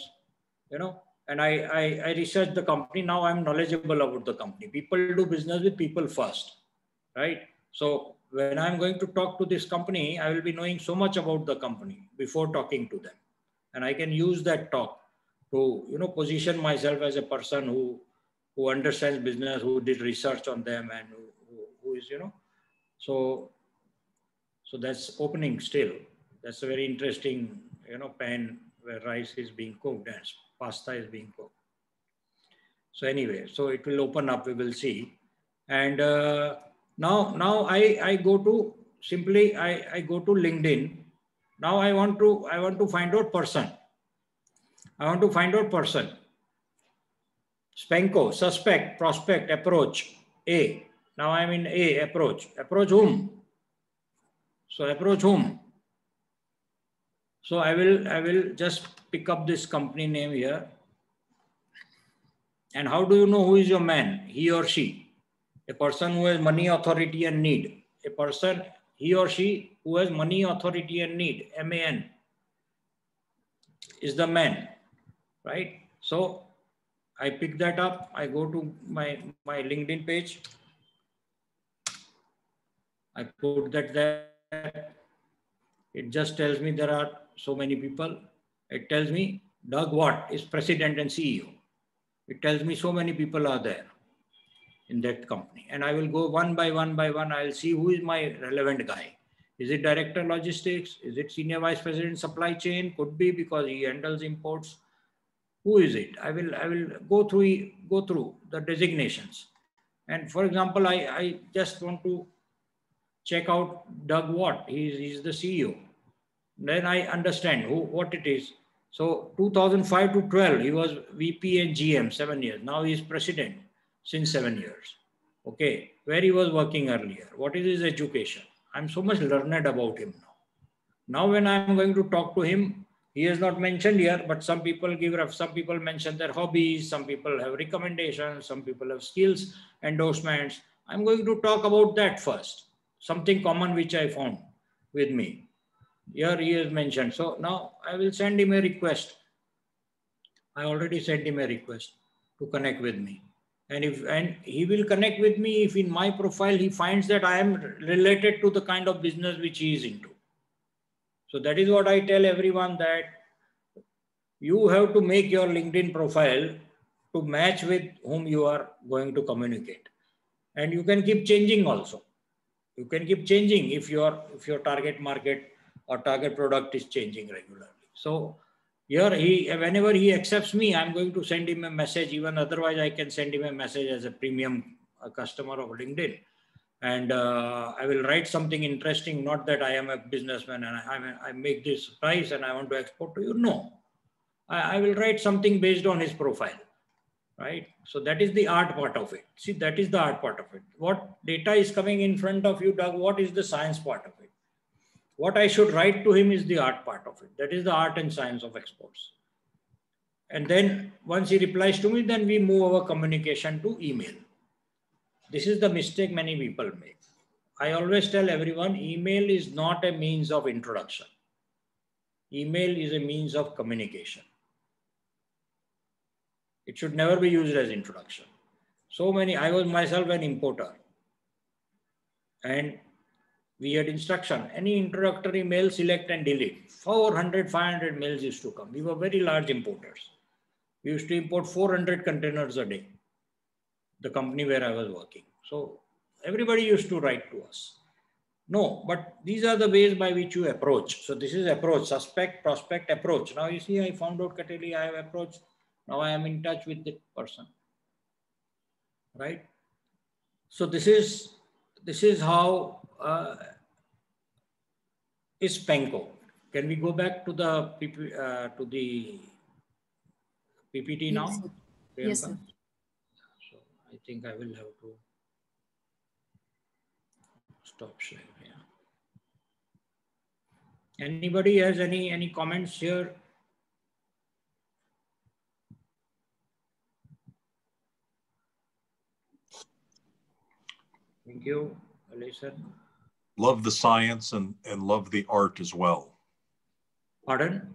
and I research the company. Now I'm knowledgeable about the company. People do business with people first, right? So when I'm going to talk to this company, I will be knowing so much about the company before talking to them. And I can use that talk to, position myself as a person who understands business, who did research on them and who is, so that's opening still. That's a very interesting, pan where rice is being cooked and pasta is being cooked. So anyway, so it will open up, we will see. And now I go to simply, I go to LinkedIn. Now I want to find out person. I want to find out person. SPANCO, suspect, prospect, approach, A. Now I'm in A, approach. Approach whom? So approach whom? So I will just pick up this company name here. And how do you know who is your man? He or she. A person who has money, authority, and need. A person, he or she, who has money, authority, and need. MAN is the man, right? So I pick that up. I go to my LinkedIn page. I put that there. It just tells me there are so many people. It tells me Doug Watt is president and CEO. It tells me so many people are there. in that company. And I will go one by one. I'll see who is my relevant guy. Is it director logistics? Is it senior vice president supply chain? Could be, because he handles imports. Who is it? I will go through the designations. And for example, I just want to check out Doug Watt. He's the CEO. Then I understand what it is. So 2005 to 12, he was VP and GM, 7 years. Now he's president since 7 years. Okay, where he was working earlier. What is his education? I'm so much learned about him now. Now when I'm going to talk to him, he is not mentioned here, but some people mention their hobbies, some people have recommendations, some people have skills, endorsements. I'm going to talk about that first. Something common which I found with me. Here he is mentioned. So now I will send him a request. I already sent him a request to connect with me. And he will connect with me if in my profile he finds that I am related to the kind of business which he is into. So that is what I tell everyone, that you have to make your LinkedIn profile to match with whom you are going to communicate. And you can keep changing also. You can keep changing if your target market or target product is changing regularly. So here whenever he accepts me, I'm going to send him a message. Even otherwise, I can send him a message as a premium customer of LinkedIn. And I will write something interesting, not that I am a businessman and I make this price and I want to export to you. No, I will write something based on his profile, right? So that is the art part of it. See, that is the art part of it. What data is coming in front of you, Doug? What is the science part of it? What I should write to him is the art part of it. That is the art and science of exports. And then once he replies to me, then we move our communication to email. This is the mistake many people make. I always tell everyone, email is not a means of introduction. Email is a means of communication. It should never be used as introduction. I was myself an importer. And we had instruction, any introductory mail, select and delete. 400, 500 mails used to come. We were very large importers. We used to import 400 containers a day, the company where I was working. So everybody used to write to us. No, but these are the ways by which you approach. So this is approach, suspect, prospect, approach. Now you see, I found out Kateli, I have approached. Now I am in touch with the person, right? So this is how is SPANCO. Can we go back to the PPT now? Yes, sir. So I think I will have to stop sharing. Yeah. Anybody has any comments here? Thank you, Alison. Love the science and love the art as well. Pardon?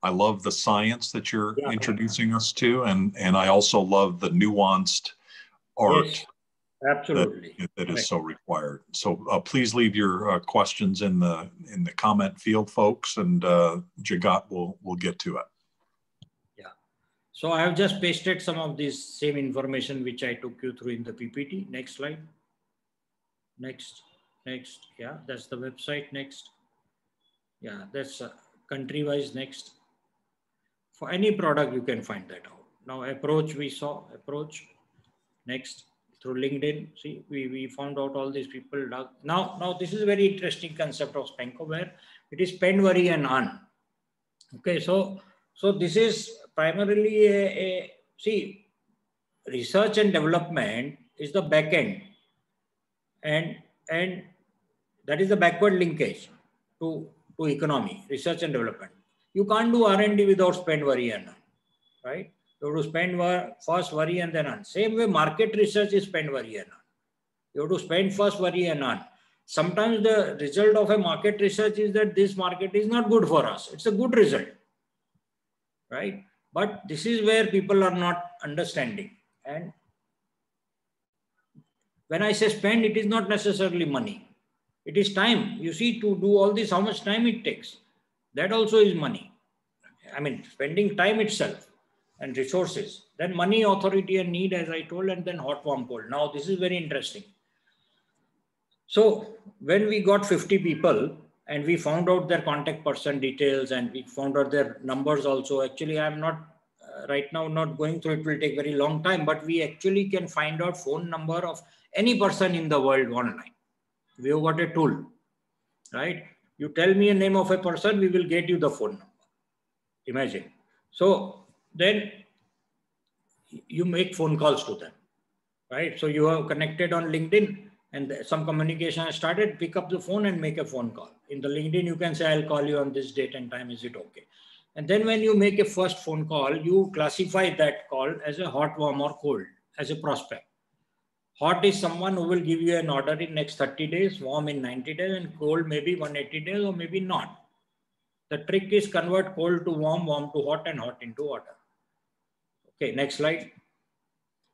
I love the science that you're introducing us to, and I also love the nuanced art. Yes, absolutely. That is so required. So please leave your questions in the comment field, folks, and Jagat will get to it. Yeah. So I have just pasted some of this same information which I took you through in the PPT. Next slide. Next. Yeah, that's the website. Next. Yeah, that's country-wise. Next. For any product, you can find that out. Now, approach, we saw approach. Next, through LinkedIn. See, we found out all these people. Now this is a very interesting concept of SPANCO, where it is spend, worry, and earn. Okay, so this is primarily see, research and development is the back end, and that is the backward linkage to economy, research and development. You can't do R&D without spend, worry, and earn, right? You have to spend first, worry, and then earn. Same way, market research is spend, worry, and earn. You have to spend first, worry, and earn. Sometimes the result of a market research is that this market is not good for us. It's a good result, right? But this is where people are not understanding. And when I say spend, it is not necessarily money. It is time. You see, to do all this, how much time it takes. That also is money. I mean, spending time itself. and resources. Then money, authority, and need, as I told, and then hot, warm, cold. Now, this is very interesting. So when we got 50 people and we found out their contact person details and we found out their numbers also, actually, I'm not right now not going through, it will take very long time, but we actually can find out phone number of any person in the world online. We have got a tool, right? You tell me a name of a person, we will get you the phone number. Imagine. So then you make phone calls to them, right? So you have connected on LinkedIn and some communication has started, pick up the phone and make a phone call. In the LinkedIn, you can say, I'll call you on this date and time. Is it okay? And then when you make a first phone call, you classify that call as a hot, warm, or cold as a prospect. Hot is someone who will give you an order in next 30 days, warm in 90 days, and cold maybe 180 days or maybe not. The trick is convert cold to warm, warm to hot, and hot into order. Okay, next slide.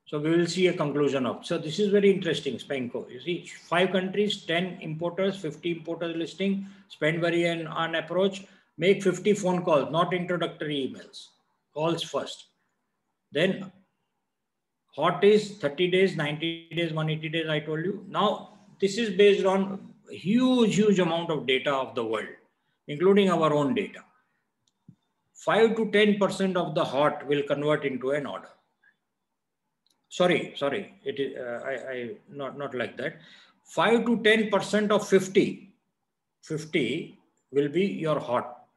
So we will see a conclusion of. So this is very interesting, SPANCO. You see, 5 countries, 10 importers, 50 importers listing, spend very on approach, make 50 phone calls, not introductory emails, calls first. Then hot is 30 days, 90 days, 180 days, I told you. Now, this is based on huge amount of data of the world, including our own data. 5 to 10% of the hot will convert into an order. Sorry, it is not like that. 5 to 10% of 50 will be your hot,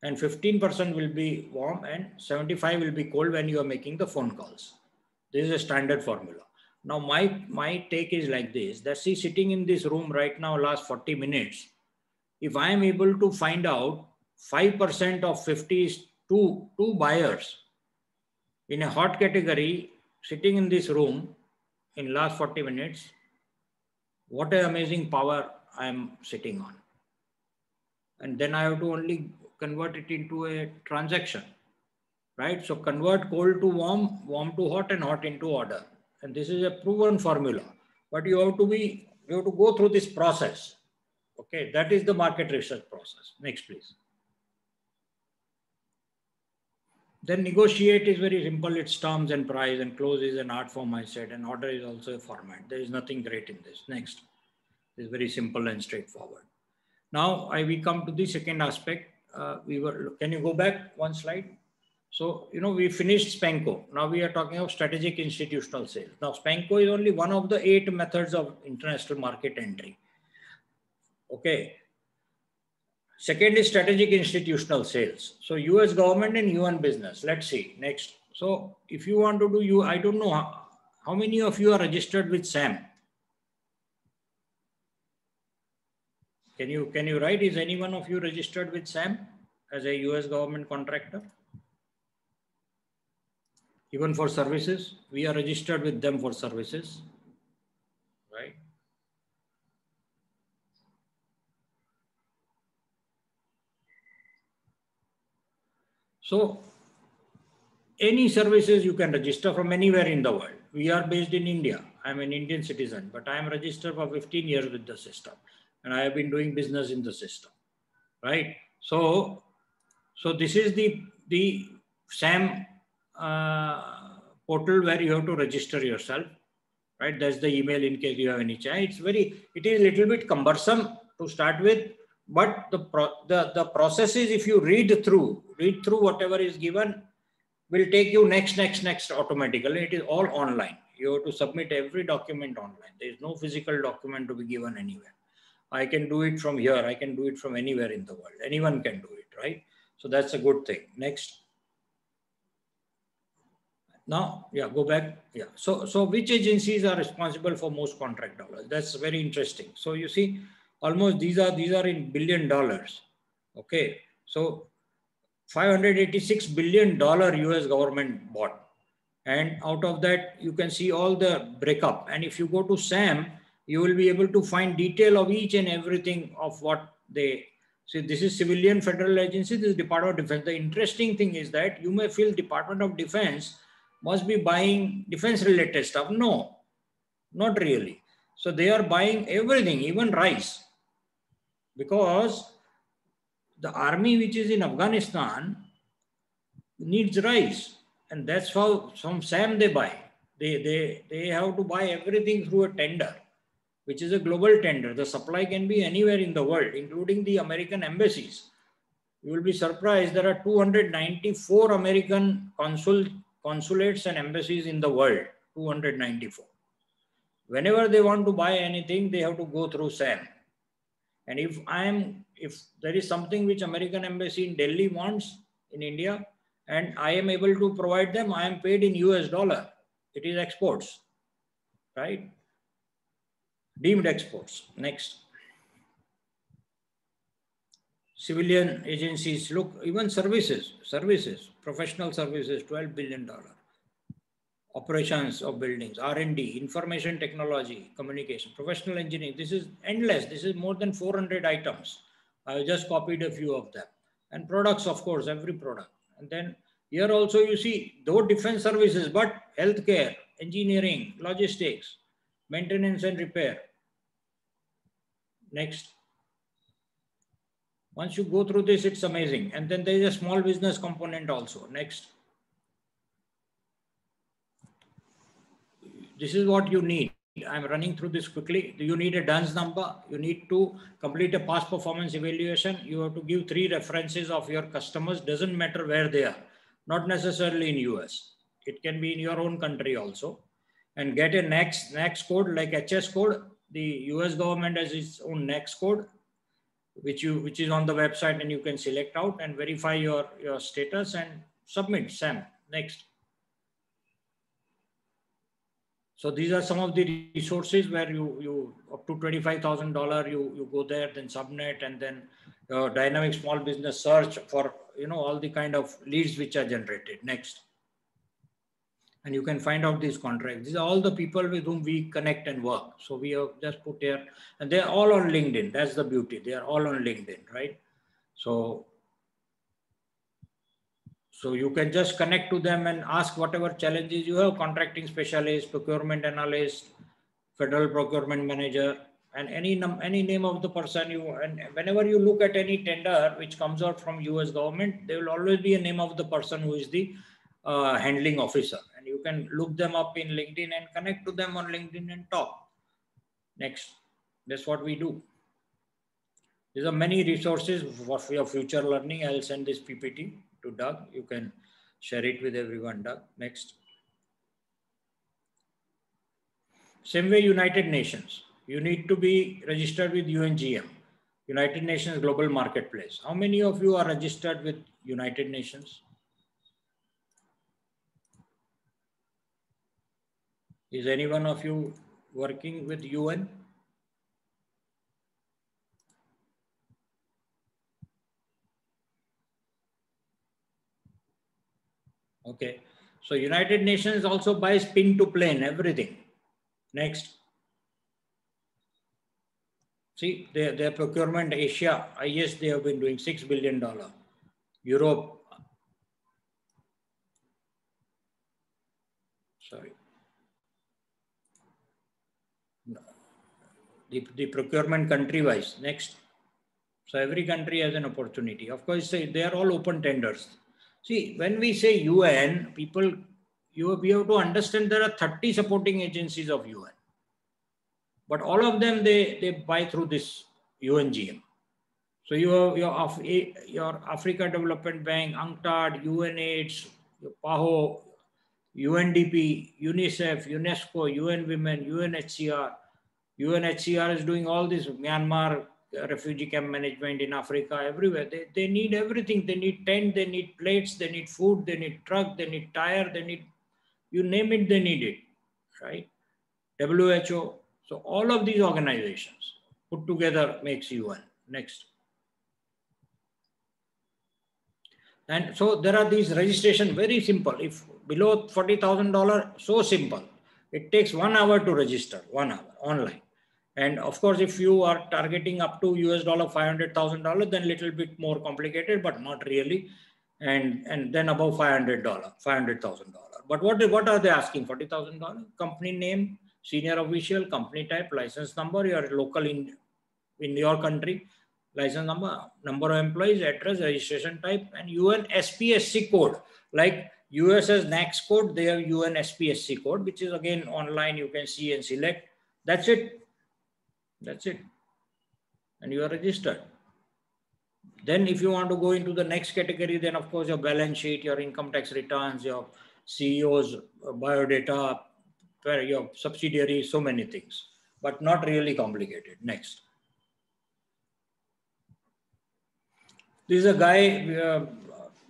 and 15% will be warm, and 75 will be cold when you are making the phone calls. This is a standard formula. Now my take is like this. That see, sitting in this room right now, last 40 minutes, if I am able to find out 5% of 50 is two buyers in a hot category, sitting in this room in last 40 minutes, what an amazing power I am sitting on. And then I have to only convert it into a transaction, right? So convert cold to warm, warm to hot, and hot into order. And this is a proven formula, but you have to go through this process. Okay, that is the market research process. Next, please. Then negotiate is very simple. It's terms and price, and close is an art form, I said, and order is also a format. There is nothing great in this. Next. It's very simple and straightforward. Now we come to the second aspect. Can you go back one slide? So, we finished SPANCO. Now we are talking of strategic institutional sales. Now SPANCO is only one of the 8 methods of international market entry. Okay. Second is strategic institutional sales. So US government and UN business. Let's see. Next. So if you want to do, I don't know how many of you are registered with SAM. Can you write, is any one of you registered with SAM as a US government contractor? Even for services, we are registered with them for services, right? So any services you can register from anywhere in the world. We are based in India. I'm an Indian citizen, but I am registered for 15 years with the system, and I have been doing business in the system, right? So this is the SAM portal where you have to register yourself, right? That's the email in case you have any chance. It is a little bit cumbersome to start with, but the process is, if you read through whatever is given, will take you next automatically. It is all online. You have to submit every document online. There is no physical document to be given anywhere. I can do it from here. I can do it from anywhere in the world. Anyone can do it, right? So that's a good thing. Next. Now, yeah, go back. Yeah. So which agencies are responsible for most contract dollars? That's very interesting. So you see, almost these are in $1 billion. Okay. So $586 billion US government bought. And out of that, you can see all the breakup. And if you go to SAM, you will be able to find detail of each and everything of what they see. This is civilian federal agency, this is Department of Defense. The interesting thing is that you may feel Department of Defense must be buying defense related stuff. No, not really. So they are buying everything, even rice, because the army which is in Afghanistan needs rice, And that's how from SAM they buy. They have to buy everything through a tender, which is a global tender. The supply can be anywhere in the world, including the American embassies. You will be surprised there are 294 American consulates and embassies in the world, 294. Whenever they want to buy anything, they have to go through SAM. And if there is something which American embassy in Delhi wants in India, and I am able to provide them, I am paid in US dollar. It is exports, right? Deemed exports. Next. Civilian agencies, look, even services, professional services, $12 billion. Operations of buildings, R&D, information technology, communication, professional engineering. This is endless. This is more than 400 items. I just copied a few of them. And products, of course, every product. And then here also you see, though defense services, but healthcare, engineering, logistics, maintenance and repair. Next. Once you go through this, it's amazing. And then there is a small business component also. Next. This is what you need. I'm running through this quickly. You need a DUNS number. You need to complete a past performance evaluation. You have to give 3 references of your customers. Doesn't matter where they are. Not necessarily in US. It can be in your own country also. And get a NAICS code like HS code. The US government has its own NAICS code, which is on the website, and you can select out and verify your status and submit SAM. Next. So these are some of the resources where you up to $25,000 you go there, then subnet, and then dynamic small business search for all the kind of leads which are generated. Next. And you can find out these contracts. These are all the people with whom we connect and work. So we have just put here, and they're all on LinkedIn. That's the beauty. They are all on LinkedIn, right? So you can just connect to them and ask whatever challenges you have. Contracting specialist, procurement analyst, federal procurement manager, and any name of the person and whenever you look at any tender which comes out from US government, there will always be a name of the person who is the handling officer. And you can look them up in LinkedIn and connect to them on LinkedIn and talk. Next. That's what we do. There are many resources for your future learning. I'll send this PPT to Doug. You can share it with everyone, Doug. Next. Same way, United Nations. You need to be registered with UNGM, United Nations Global Marketplace. How many of you are registered with United Nations? Is any one of you working with UN? Okay. So United Nations also buys pin to plane, everything. Next. See, their procurement, Asia, IS, they have been doing $6 billion. Europe, sorry. The procurement country-wise. Next. So every country has an opportunity. Of course, they are all open tenders. See, when we say UN, people, we have to understand there are 30 supporting agencies of UN. But all of them, they buy through this UNGM. So you have your Africa Development Bank, UNCTAD, UNAIDS, your PAHO, UNDP, UNICEF, UNESCO, UN Women, UNHCR. UNHCR is doing all this Myanmar refugee camp management in Africa, everywhere. They need everything. They need tent, they need plates, they need food, they need truck, they need tire, they need, you name it, they need it, right? WHO. So all of these organizations put together makes UN. Next. And so there are these registration, very simple. If below $40,000, so simple. It takes 1 hour to register, 1 hour online. And of course, if you are targeting up to US $500,000, then a little bit more complicated, but not really. And then above $500,000. But what are they asking? $40,000? Company name, senior official, company type, license number, your local in your country, license number, number of employees, address, registration type, and UN SPSC code. Like US has NACS code, they have UN SPSC code, which is again online, you can see and select. That's it. That's it. And you are registered. Then if you want to go into the next category, then of course your balance sheet, your income tax returns, your CEO's biodata, your subsidiary, so many things, but not really complicated. Next. This is a guy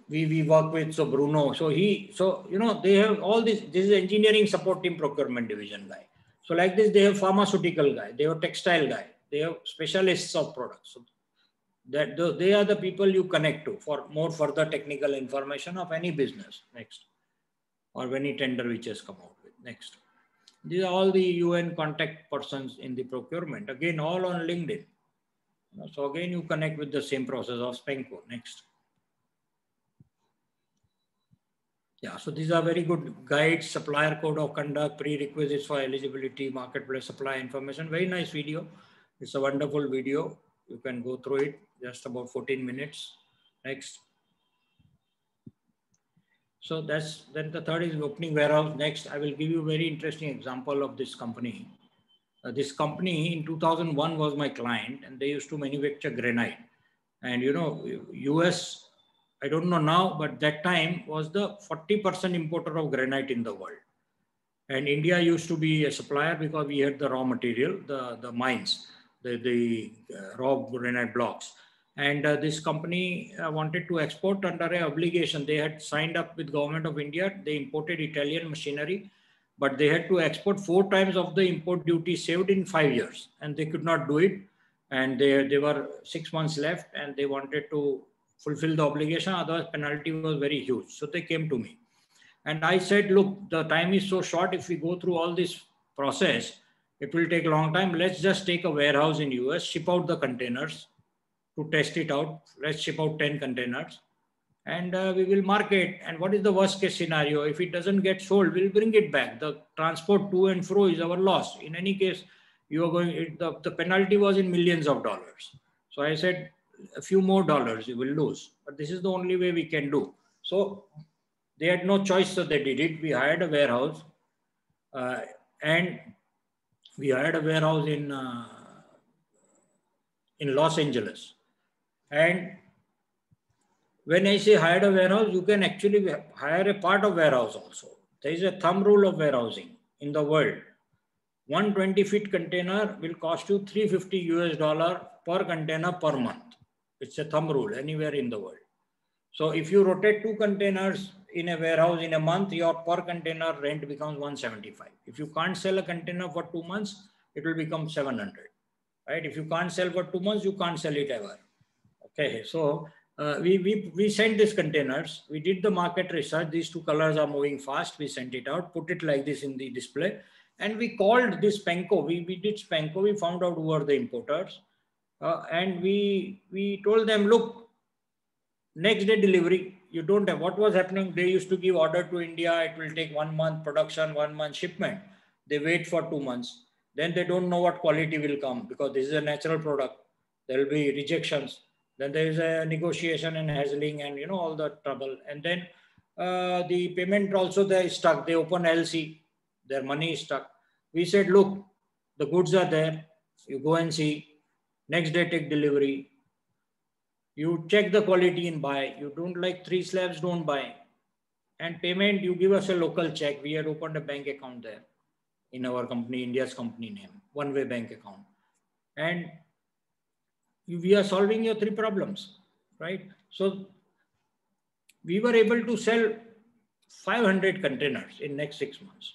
we work with, so Bruno. So they have all this. This is engineering support team procurement division guy. So like this, they have pharmaceutical guy, they have textile guy, they have specialists of products. So that they are the people you connect to for more further technical information of any business. Next. Or any tender which has come out with. Next. These are all the UN contact persons in the procurement. Again, all on LinkedIn. So again, you connect with the same process of SPANCO. Next. Yeah, so these are very good guides, supplier code of conduct, prerequisites for eligibility, marketplace supply information. Very nice video. It's a wonderful video. You can go through it, just about 14 minutes. Next. So then the third is opening warehouse. Next, I will give you a very interesting example of this company. This company in 2001 was my client, and they used to manufacture granite. And US, I don't know now, but that time was the 40% importer of granite in the world. And India used to be a supplier because we had the raw material, the mines, the raw granite blocks. And this company wanted to export under an obligation. They had signed up with government of India. They imported Italian machinery, but they had to export 4 times of the import duty saved in 5 years. And they could not do it. And they were 6 months left, and they wanted to fulfill the obligation. Otherwise, penalty was very huge. So they came to me. And I said, look, the time is so short. If we go through all this process, it will take a long time. Let's just take a warehouse in US, ship out the containers to test it out. Let's ship out 10 containers and we will market. And what is the worst case scenario? If it doesn't get sold, we'll bring it back. The transport to and fro is our loss. In any case, you are going, the penalty was in millions of dollars. So I said, a few more dollars you will lose, but this is the only way we can do. So they had no choice, so they did it. We hired a warehouse and we hired a warehouse in Los Angeles. And when I say hired a warehouse, you can actually hire a part of warehouse also. There is a thumb rule of warehousing in the world. 120-foot container will cost you $350 per container per month. It's a thumb rule anywhere in the world. So if you rotate 2 containers in a warehouse in a month, your per container rent becomes $175. If you can't sell a container for 2 months, it will become $700. Right? If you can't sell for 2 months, you can't sell it ever. Okay, so we sent these containers. We did the market research. These 2 colors are moving fast. We sent it out, put it like this in the display, and we called this SPANCO. We did SPANCO. We found out who were the importers, and we told them, look, next day delivery. You don't have, what was happening? They used to give order to India. It will take 1 month production, 1 month shipment. They wait for 2 months. Then they don't know what quality will come because this is a natural product. There will be rejections. Then there is a negotiation and hassling and all the trouble. And then the payment also they is stuck. They open LC, their money is stuck. We said, look, the goods are there. You go and see. Next day take delivery. You check the quality and buy. You don't like 3 slabs, don't buy. And payment, you give us a local check. We had opened a bank account there in our company, India's company name, one-way bank account. And we are solving your 3 problems, right? So we were able to sell 500 containers in next 6 months.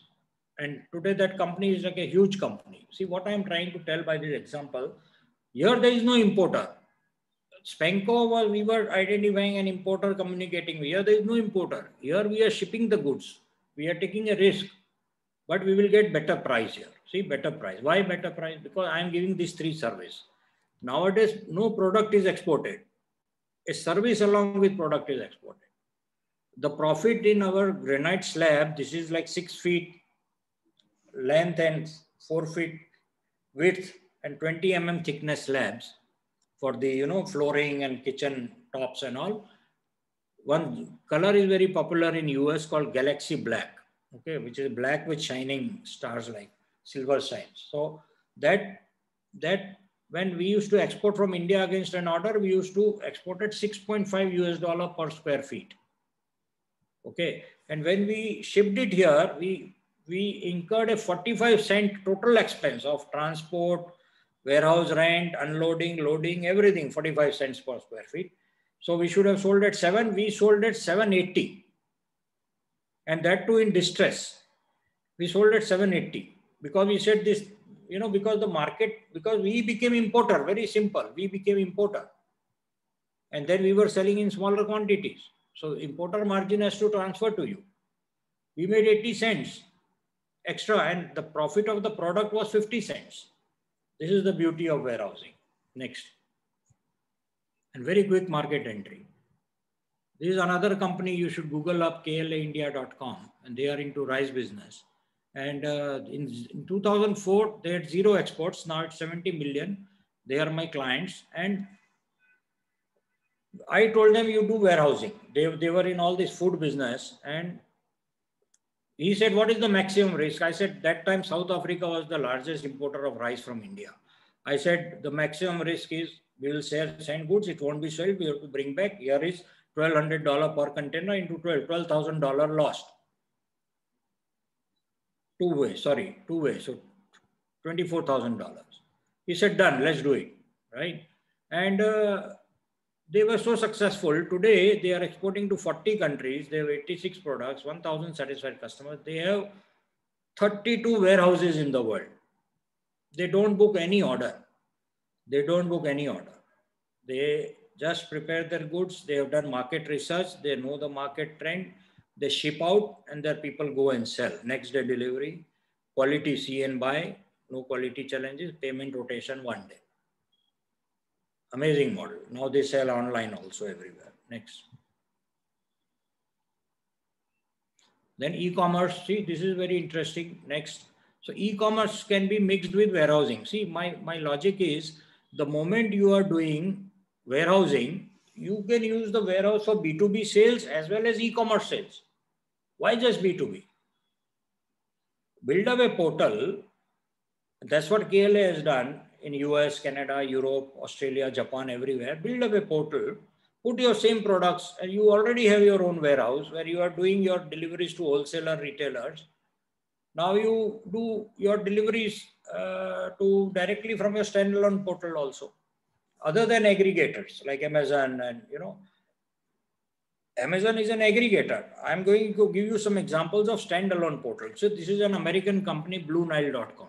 And today that company is like a huge company. See what I'm trying to tell by this example, here there is no importer. SPANCO was, we were identifying an importer communicating. Here there is no importer. Here we are shipping the goods. We are taking a risk, but we will get better price here. See, better price. Why better price? Because I am giving these 3 services. Nowadays, no product is exported. A service along with product is exported. The profit in our granite slab, this is like 6 feet length and 4 feet width and 20 mm thickness slabs for the flooring and kitchen tops and all. one color is very popular in US called Galaxy Black, okay, which is black with shining stars like silver shines. So that when we used to export from India against an order, we used to export at $6.5 per square feet. Okay, and when we shipped it here, we incurred a 45-cent total expense of transport, warehouse rent, unloading, loading, everything, 45 cents per square feet. So we should have sold at 7, we sold at 780. And that too in distress. We sold at 780 because we said this, you know, because the market, because we became importer, very simple. We became importer. And then we were selling in smaller quantities. So importer margin has to transfer to you. We made 80 cents extra and the profit of the product was 50 cents. This is the beauty of warehousing. Next. And very quick market entry. This is another company you should Google up, klaindia.com, and they are into rice business. And in 2004, they had 0 exports. Now it's 70 million. They are my clients. And I told them, you do warehousing. They were in all this food business. And he said, what is the maximum risk? I said, that time South Africa was the largest importer of rice from India. I said, the maximum risk is we will send goods. It won't be sold. We have to bring back. Here is $1,200 per container into $12,000 lost. Two ways. So $24,000. He said, done, let's do it. Right. And they were so successful. Today, they are exporting to 40 countries. They have 86 products, 1,000 satisfied customers. They have 32 warehouses in the world. They don't book any order. They don't book any order. They just prepare their goods. They have done market research. They know the market trend. They ship out and their people go and sell. Next day delivery, quality see and buy, no quality challenges, payment rotation 1 day. Amazing model. Now they sell online also everywhere. Next. Then e-commerce. See, this is very interesting. Next. So e-commerce can be mixed with warehousing. See, my logic is the moment you are doing warehousing, you can use the warehouse for B2B sales as well as e-commerce sales. Why just B2B? Build up a portal. That's what KLA has done in US, Canada, Europe, Australia, Japan, everywhere. Build up a portal, put your same products, and you already have your own warehouse where you are doing your deliveries to wholesaler retailers. Now you do your deliveries to directly from your standalone portal also. Other than aggregators like Amazon and, you know, Amazon is an aggregator. I'm going to give you some examples of standalone portals. So this is an American company, BlueNile.com.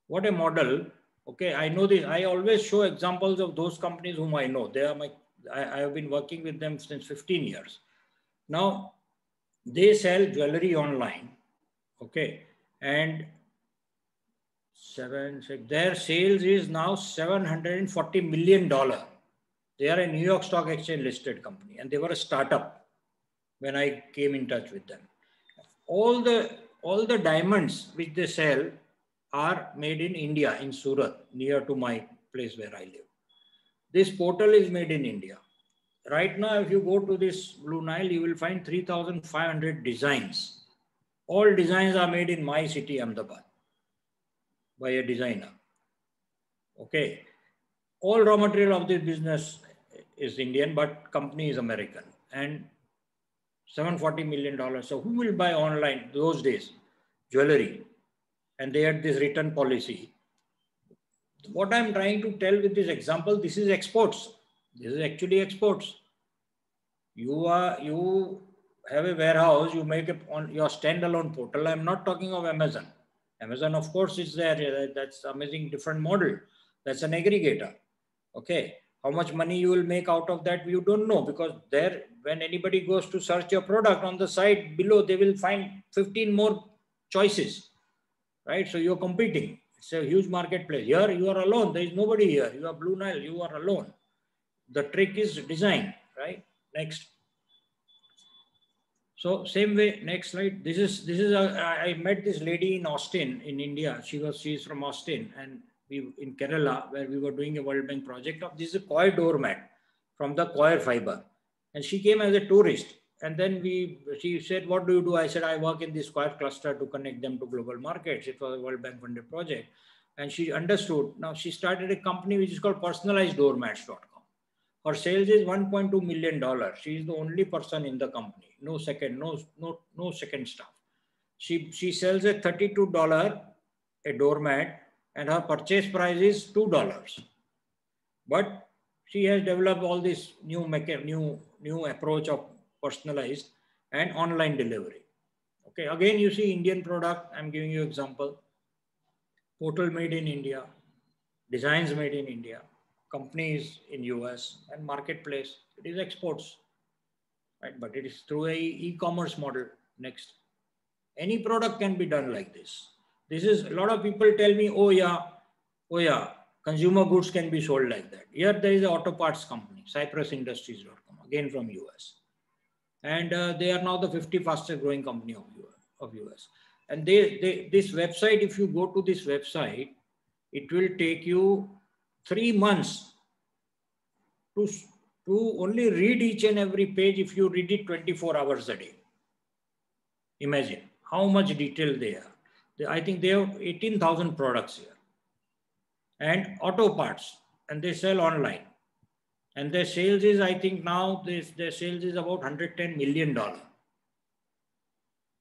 What a model. Okay, I know this. I always show examples of those companies whom I know. They are I have been working with them since 15 years. Now, they sell jewelry online. Okay, and their sales is now $740 million. They are a New York Stock Exchange listed company, and they were a startup when I came in touch with them. All the diamonds which they sell are made in India, in Surat, near to my place where I live. This portal is made in India. Right now, if you go to this Blue Nile, you will find 3,500 designs. All designs are made in my city, Ahmedabad, by a designer. Okay. All raw material of this business is Indian, but company is American. And $740 million. So who will buy online those days? Jewelry. And they had this return policy. What I'm trying to tell with this example, this is exports. This is actually exports. You have a warehouse, you make it on your standalone portal. I'm not talking of Amazon. Amazon, of course, is there. That's amazing, different model. That's an aggregator. Okay. How much money you will make out of that, you don't know, because there, when anybody goes to search your product on the side below, they will find 15 more choices, right? So you're competing. It's a huge marketplace. Here you are alone. There is nobody here. You are Blue Nile. You are alone. The trick is design, right? Next. So same way, next slide. I met this lady in Austin, in India. She's from Austin, and in Kerala, where we were doing a World Bank project of this is a coir doormat from the coir fiber. And she came as a tourist. And then she said, what do you do? I said, I work in this Square cluster to connect them to global markets. It was a World Bank funded project. And she understood. Now she started a company which is called personalizeddoormats.com. Her sales is $1.2 million. She is the only person in the company. No second staff. She sells a $32 a doormat, and her purchase price is $2. But she has developed all this new approach of personalized and online delivery. Okay, again, you see Indian product. I'm giving you example. Portal made in India, designs made in India, companies in US, and marketplace. It is exports, right? But it is through a e-commerce model. Next, any product can be done like this. This is a lot of people tell me, oh yeah, consumer goods can be sold like that. Here there is an auto parts company, CypressIndustries.com, again from US. And they are now the 50 fastest growing company of US. And this website, if you go to this website, it will take you 3 months to only read each and every page if you read it 24 hours a day. Imagine how much detail they have. I think they have 18,000 products here. And auto parts, and they sell online. And their sales is, I think now, their sales is about $110 million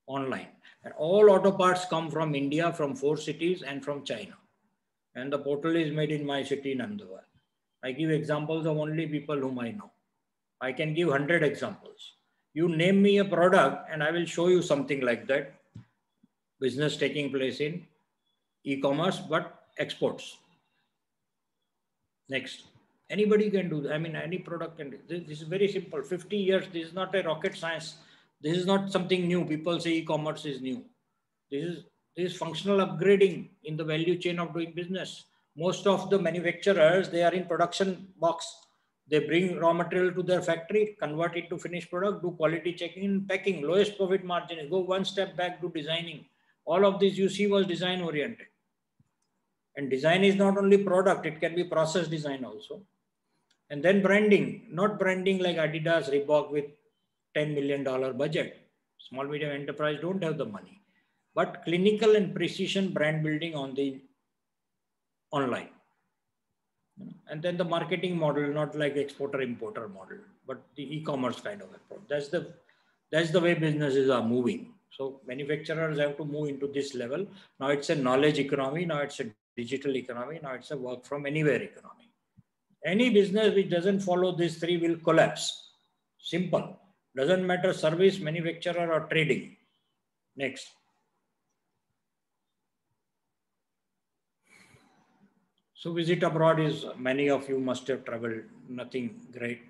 online. And all auto parts come from India, from 4 cities, and from China. And the portal is made in my city, Ahmedabad. I give examples of only people whom I know. I can give 100 examples. You name me a product, and I will show you something like that. Business taking place in e-commerce, but exports. Next. Anybody can do that. I mean, any product can do this. This is very simple. 50 years, this is not a rocket science. This is not something new. People say e-commerce is new. This is functional upgrading in the value chain of doing business. Most of the manufacturers, they are in production box. They bring raw material to their factory, convert it to finished product, do quality checking and packing, lowest profit margin, go one step back to designing. All of this you see was design oriented. And design is not only product, it can be process design also. And then branding, not branding like Adidas, Reebok with $10 million budget. Small, medium enterprise don't have the money. But clinical and precision brand building on the online. And then the marketing model, not like exporter-importer model, but the e-commerce kind of approach. That's the way businesses are moving. So manufacturers have to move into this level. Now it's a knowledge economy. Now it's a digital economy. Now it's a work from anywhere economy. Any business which doesn't follow these 3 will collapse. Simple. Doesn't matter service, manufacturer, or trading. Next. So visit abroad is, many of you must have traveled, nothing great.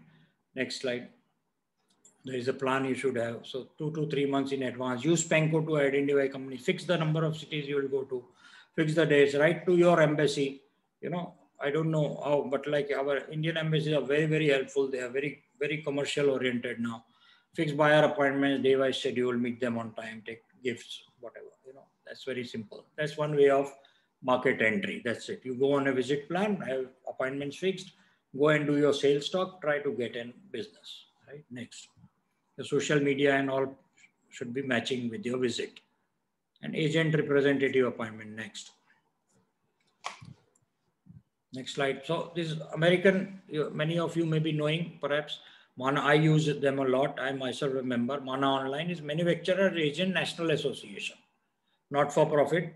Next slide. There is a plan you should have. So 2 to 3 months in advance. Use SPANCO to identify companies. Fix the number of cities you will go to. Fix the dates. Write to your embassy. You know, I don't know how, but like our Indian embassies are very, very helpful. They are very, very commercial oriented now. Fix buyer appointments, day-wise schedule, meet them on time, take gifts, whatever. You know, that's very simple. That's one way of market entry. That's it. You go on a visit plan, have appointments fixed, go and do your sales talk, try to get in business. Right. Next. The social media and all should be matching with your visit. And agent representative appointment. Next. Next slide. So this is American, many of you may be knowing perhaps. Mana, I use them a lot. I myself remember. Mana Online is Manufacturer Agent National Association. Not for profit.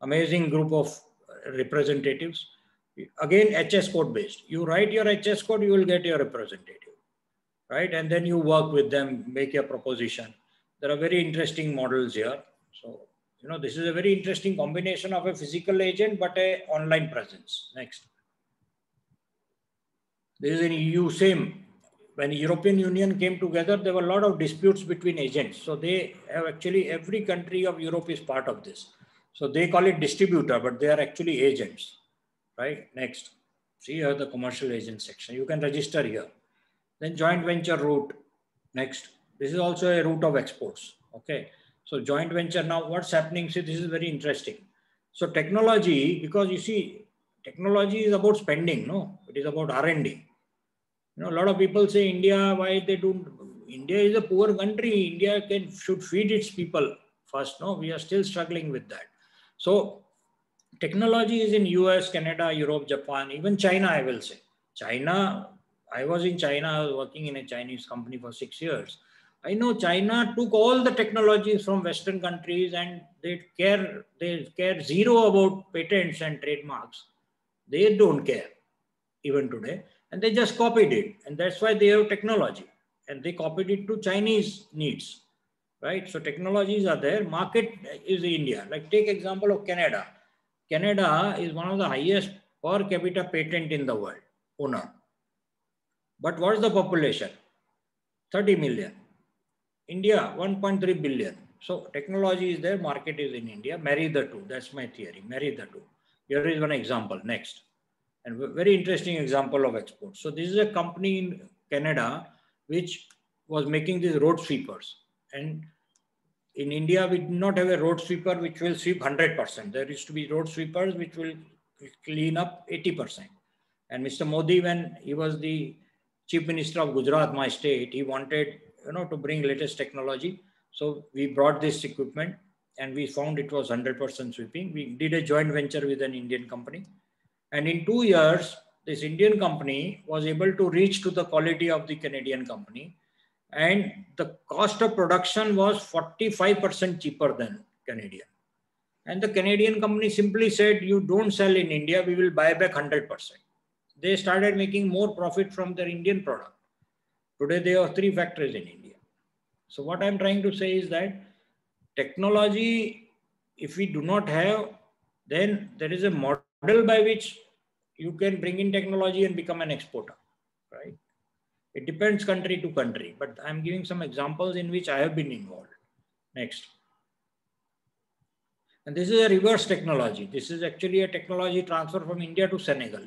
Amazing group of representatives. Again, HS code based. You write your HS code, you will get your representative. Right? And then you work with them, make a proposition. There are very interesting models here. So, you know, this is a very interesting combination of a physical agent, but an online presence. Next. This is in EU, same. When the European Union came together, there were a lot of disputes between agents. So they have actually, every country of Europe is part of this. So they call it distributor, but they are actually agents, right? Next. See here the commercial agent section. You can register here. Then joint venture route. Next. This is also a route of exports. Okay. So joint venture. Now what's happening? See, this is very interesting. So technology, because you see, technology is about spending, no? It is about R&D. You know, a lot of people say India, why they don't, India is a poor country. India should feed its people first. No, we are still struggling with that. So technology is in US, Canada, Europe, Japan, even China, I will say. China, I was in China, I was working in a Chinese company for 6 years. I know China took all the technologies from Western countries and they care zero about patents and trademarks. They don't care even today. And they just copied it. And that's why they have technology. And they copied it to Chinese needs, right? So technologies are there. Market is India. Like take example of Canada. Canada is one of the highest per capita patent in the world, owner. But what is the population? 30 million. India, 1.3 billion. So technology is there, market is in India. Marry the two. That's my theory. Marry the two. Here is one example. Next. And very interesting example of export. So this is a company in Canada which was making these road sweepers. And in India, we do not have a road sweeper which will sweep 100%. There used to be road sweepers which will clean up 80%. And Mr. Modi, when he was the Chief Minister of Gujarat, my state, he wanted to bring latest technology. So we brought this equipment and we found it was 100% sweeping. We did a joint venture with an Indian company. And in 2 years, this Indian company was able to reach to the quality of the Canadian company. And the cost of production was 45% cheaper than Canadian. And the Canadian company simply said, you don't sell in India, we will buy back 100%. They started making more profit from their Indian product. Today, they have 3 factories in India. So what I'm trying to say is that technology, if we do not have, then there is a model by which you can bring in technology and become an exporter, right? It depends country to country, but I'm giving some examples in which I have been involved. Next. And this is a reverse technology. This is actually a technology transfer from India to Senegal.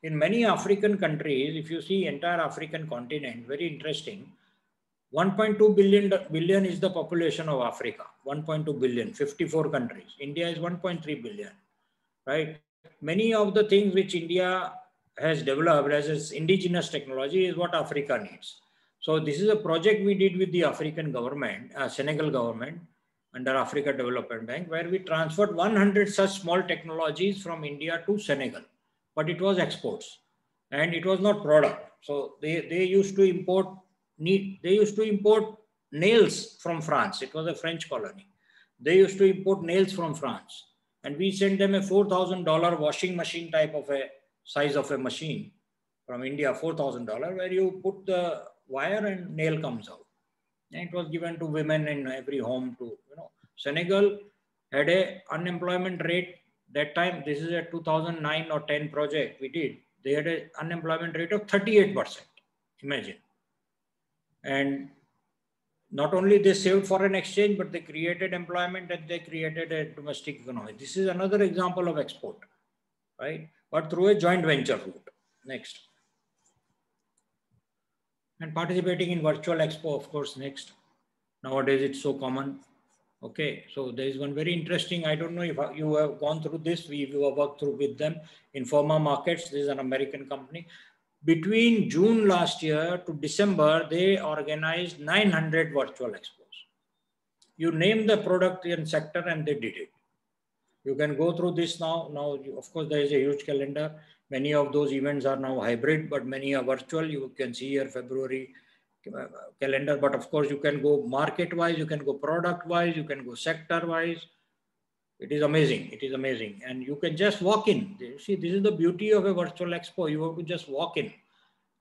In many African countries, if you see entire African continent, very interesting, 1.2 billion is the population of Africa. 1.2 billion, 54 countries. India is 1.3 billion, right? Many of the things which India has developed as its indigenous technology is what Africa needs. So this is a project we did with the African government, Senegal government, under Africa Development Bank, where we transferred 100 such small technologies from India to Senegal, but it was exports and it was not product. So they used to import nails from France. It was a French colony. They used to import nails from France. And we sent them a $4,000 washing machine type of a size of a machine from India, $4,000, where you put the wire and nail comes out. And it was given to women in every home to, Senegal had a unemployment rate that time. This is a 2009 or 10 project we did. They had an unemployment rate of 38%. Imagine. And not only they saved foreign exchange, but they created employment and they created a domestic economy. This is another example of export, right? But through a joint venture route. Next. And participating in virtual expo, of course, next. Nowadays, it's so common. Okay, so there is one very interesting, I don't know if you have gone through this, we have worked through with them. Informa Markets, this is an American company. Between June last year to December, they organized 900 virtual expos. You name the product and sector and they did it. You can go through this now. Now, of course, there is a huge calendar. Many of those events are now hybrid, but many are virtual. You can see here February calendar, but of course you can go market-wise, you can go product-wise, you can go sector-wise. It is amazing. It is amazing. And you can just walk in. See, this is the beauty of a virtual expo. You have to just walk in.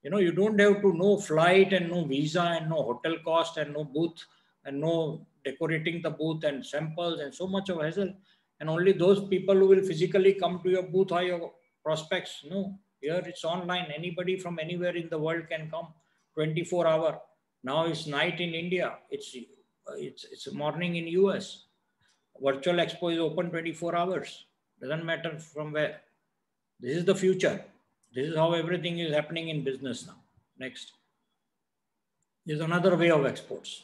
You don't have to know flight and no visa and no hotel cost and no booth and no decorating the booth and samples and so much of hassle. And only those people who will physically come to your booth are your prospects. No, here it's online. Anybody from anywhere in the world can come. 24 hour. Now it's night in India. It's morning in US. Virtual expo is open 24 hours. Doesn't matter from where. This is the future. This is how everything is happening in business now. Next. There's another way of exports.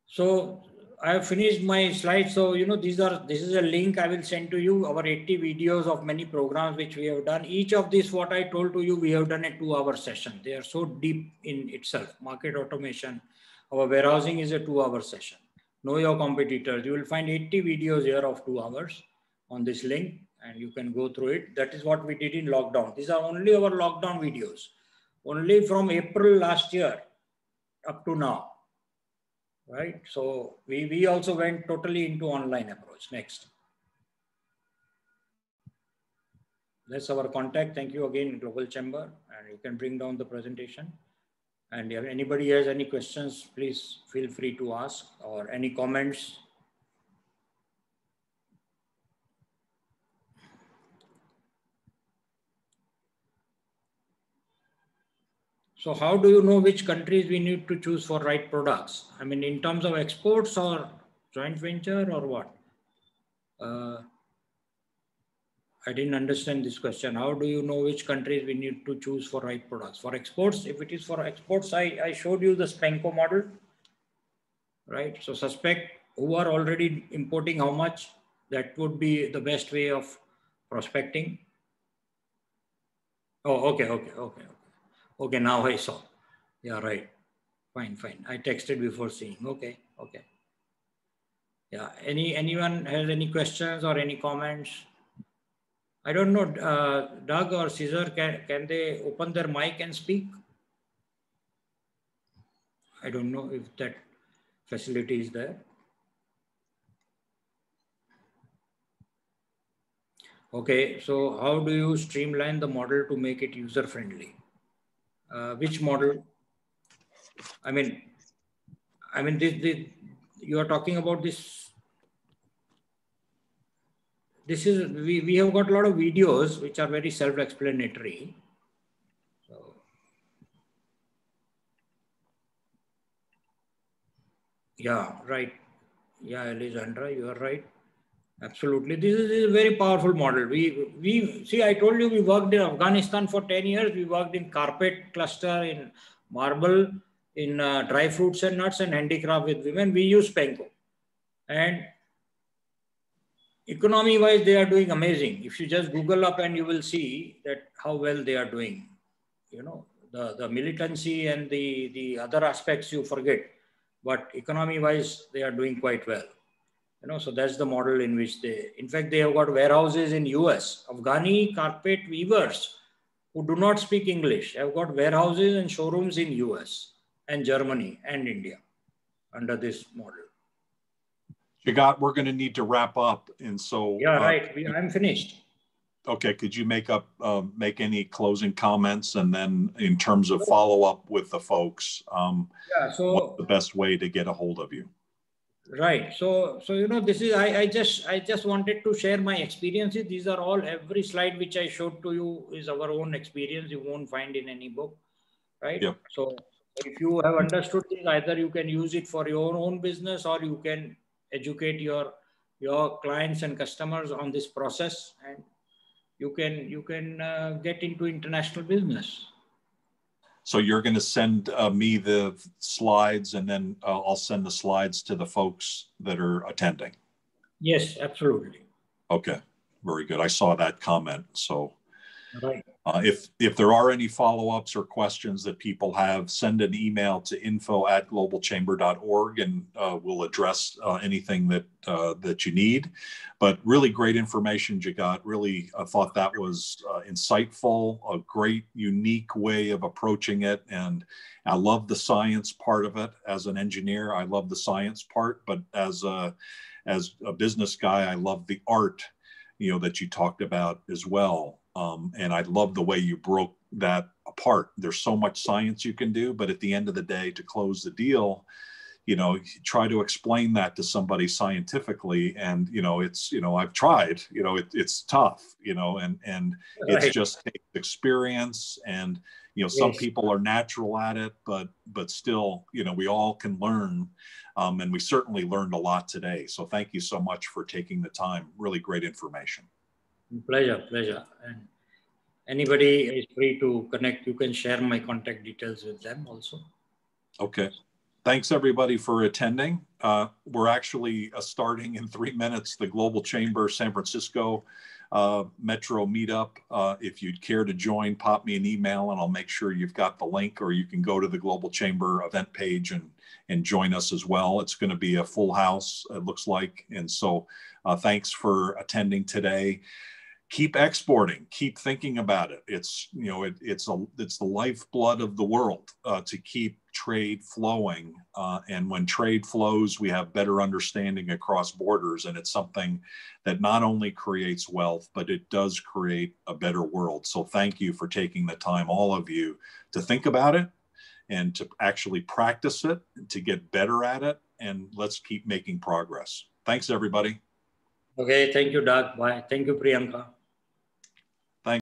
So I have finished my slides. So, this is a link I will send to you, our 80 videos of many programs which we have done. Each of these, what I told to you, we have done a 2-hour session. They are so deep in itself. Market automation, our warehousing is a 2-hour session. Know your competitors. You will find 80 videos here of 2 hours on this link, and you can go through it. That is what we did in lockdown. These are only our lockdown videos, only from April last year up to now. Right. So we also went totally into online approach. Next. That's our contact. Thank you again, Global Chamber. And you can bring down the presentation. And if anybody has any questions, please feel free to ask, or any comments. So how do you know which countries we need to choose for right products? I mean, in terms of exports or joint venture or what? I didn't understand this question. How do you know which countries we need to choose for right products? For exports, if it is for exports, I showed you the SPANCO model, right? So suspect who are already importing how much, that would be the best way of prospecting. Oh, okay. Okay, now I saw. Yeah, right. Fine. I texted before seeing. Okay. Yeah, anyone has any questions or any comments? I don't know, Doug or Cesar, can they open their mic and speak? I don't know if that facility is there. Okay, so how do you streamline the model to make it user-friendly? Which model? I mean, you are talking about this. This is, we have got a lot of videos which are very self-explanatory. So, yeah, right. Yeah, Alexandra, you are right. Absolutely. This is a very powerful model. We see, I told you we worked in Afghanistan for 10 years. We worked in carpet cluster, in marble, in dry fruits and nuts and handicraft with women. We use SPANCO. And economy wise, they are doing amazing. If you just Google up and you will see that how well they are doing. The militancy and the other aspects you forget. But economy wise, they are doing quite well. So that's the model in which in fact, they have got warehouses in US. Afghani carpet weavers who do not speak English have got warehouses and showrooms in US and Germany and India under this model. Jagat, we're going to need to wrap up. And so... Yeah, right. I'm finished. Okay. Could you make any closing comments? And then in terms of follow-up with the folks, what's the best way to get a hold of you? Right. So this is, I just wanted to share my experiences. These are all, every slide which I showed to you is our own experience. You won't find in any book, right? Yep. So if you have understood this, either you can use it for your own business, or you can educate your clients and customers on this process, and you can get into international business. So you're going to send me the slides, and then I'll send the slides to the folks that are attending. Yes, absolutely. Okay, very good. I saw that comment. So right. If there are any follow-ups or questions that people have, send an email to info@globalchamber.org, and we'll address anything that you need. But really great information, Jagat. Really, I thought that was insightful, a great, unique way of approaching it. And I love the science part of it. As an engineer, I love the science part, but as a business guy, I love the art, that you talked about as well. And I love the way you broke that apart. There's so much science you can do, but at the end of the day, to close the deal, try to explain that to somebody scientifically. And, it's, I've tried, it's tough, and it's just experience. And, some people are natural at it, but still, we all can learn. And we certainly learned a lot today. So thank you so much for taking the time. Really great information. Pleasure. And anybody is free to connect. You can share my contact details with them also. Okay. Thanks everybody for attending. We're actually starting in 3 minutes, the Global Chamber San Francisco Metro meetup. If you'd care to join, pop me an email and I'll make sure you've got the link, or you can go to the Global Chamber event page and join us as well. It's going to be a full house, it looks like. And so thanks for attending today. Keep exporting, keep thinking about it. It's, you know, it's the lifeblood of the world to keep trade flowing. And when trade flows, we have better understanding across borders. And it's something that not only creates wealth, but it does create a better world. So thank you for taking the time, all of you, to think about it and to actually practice it, to get better at it. And let's keep making progress. Thanks, everybody. Okay, thank you, Doug. Bye. Thank you, Priyanka.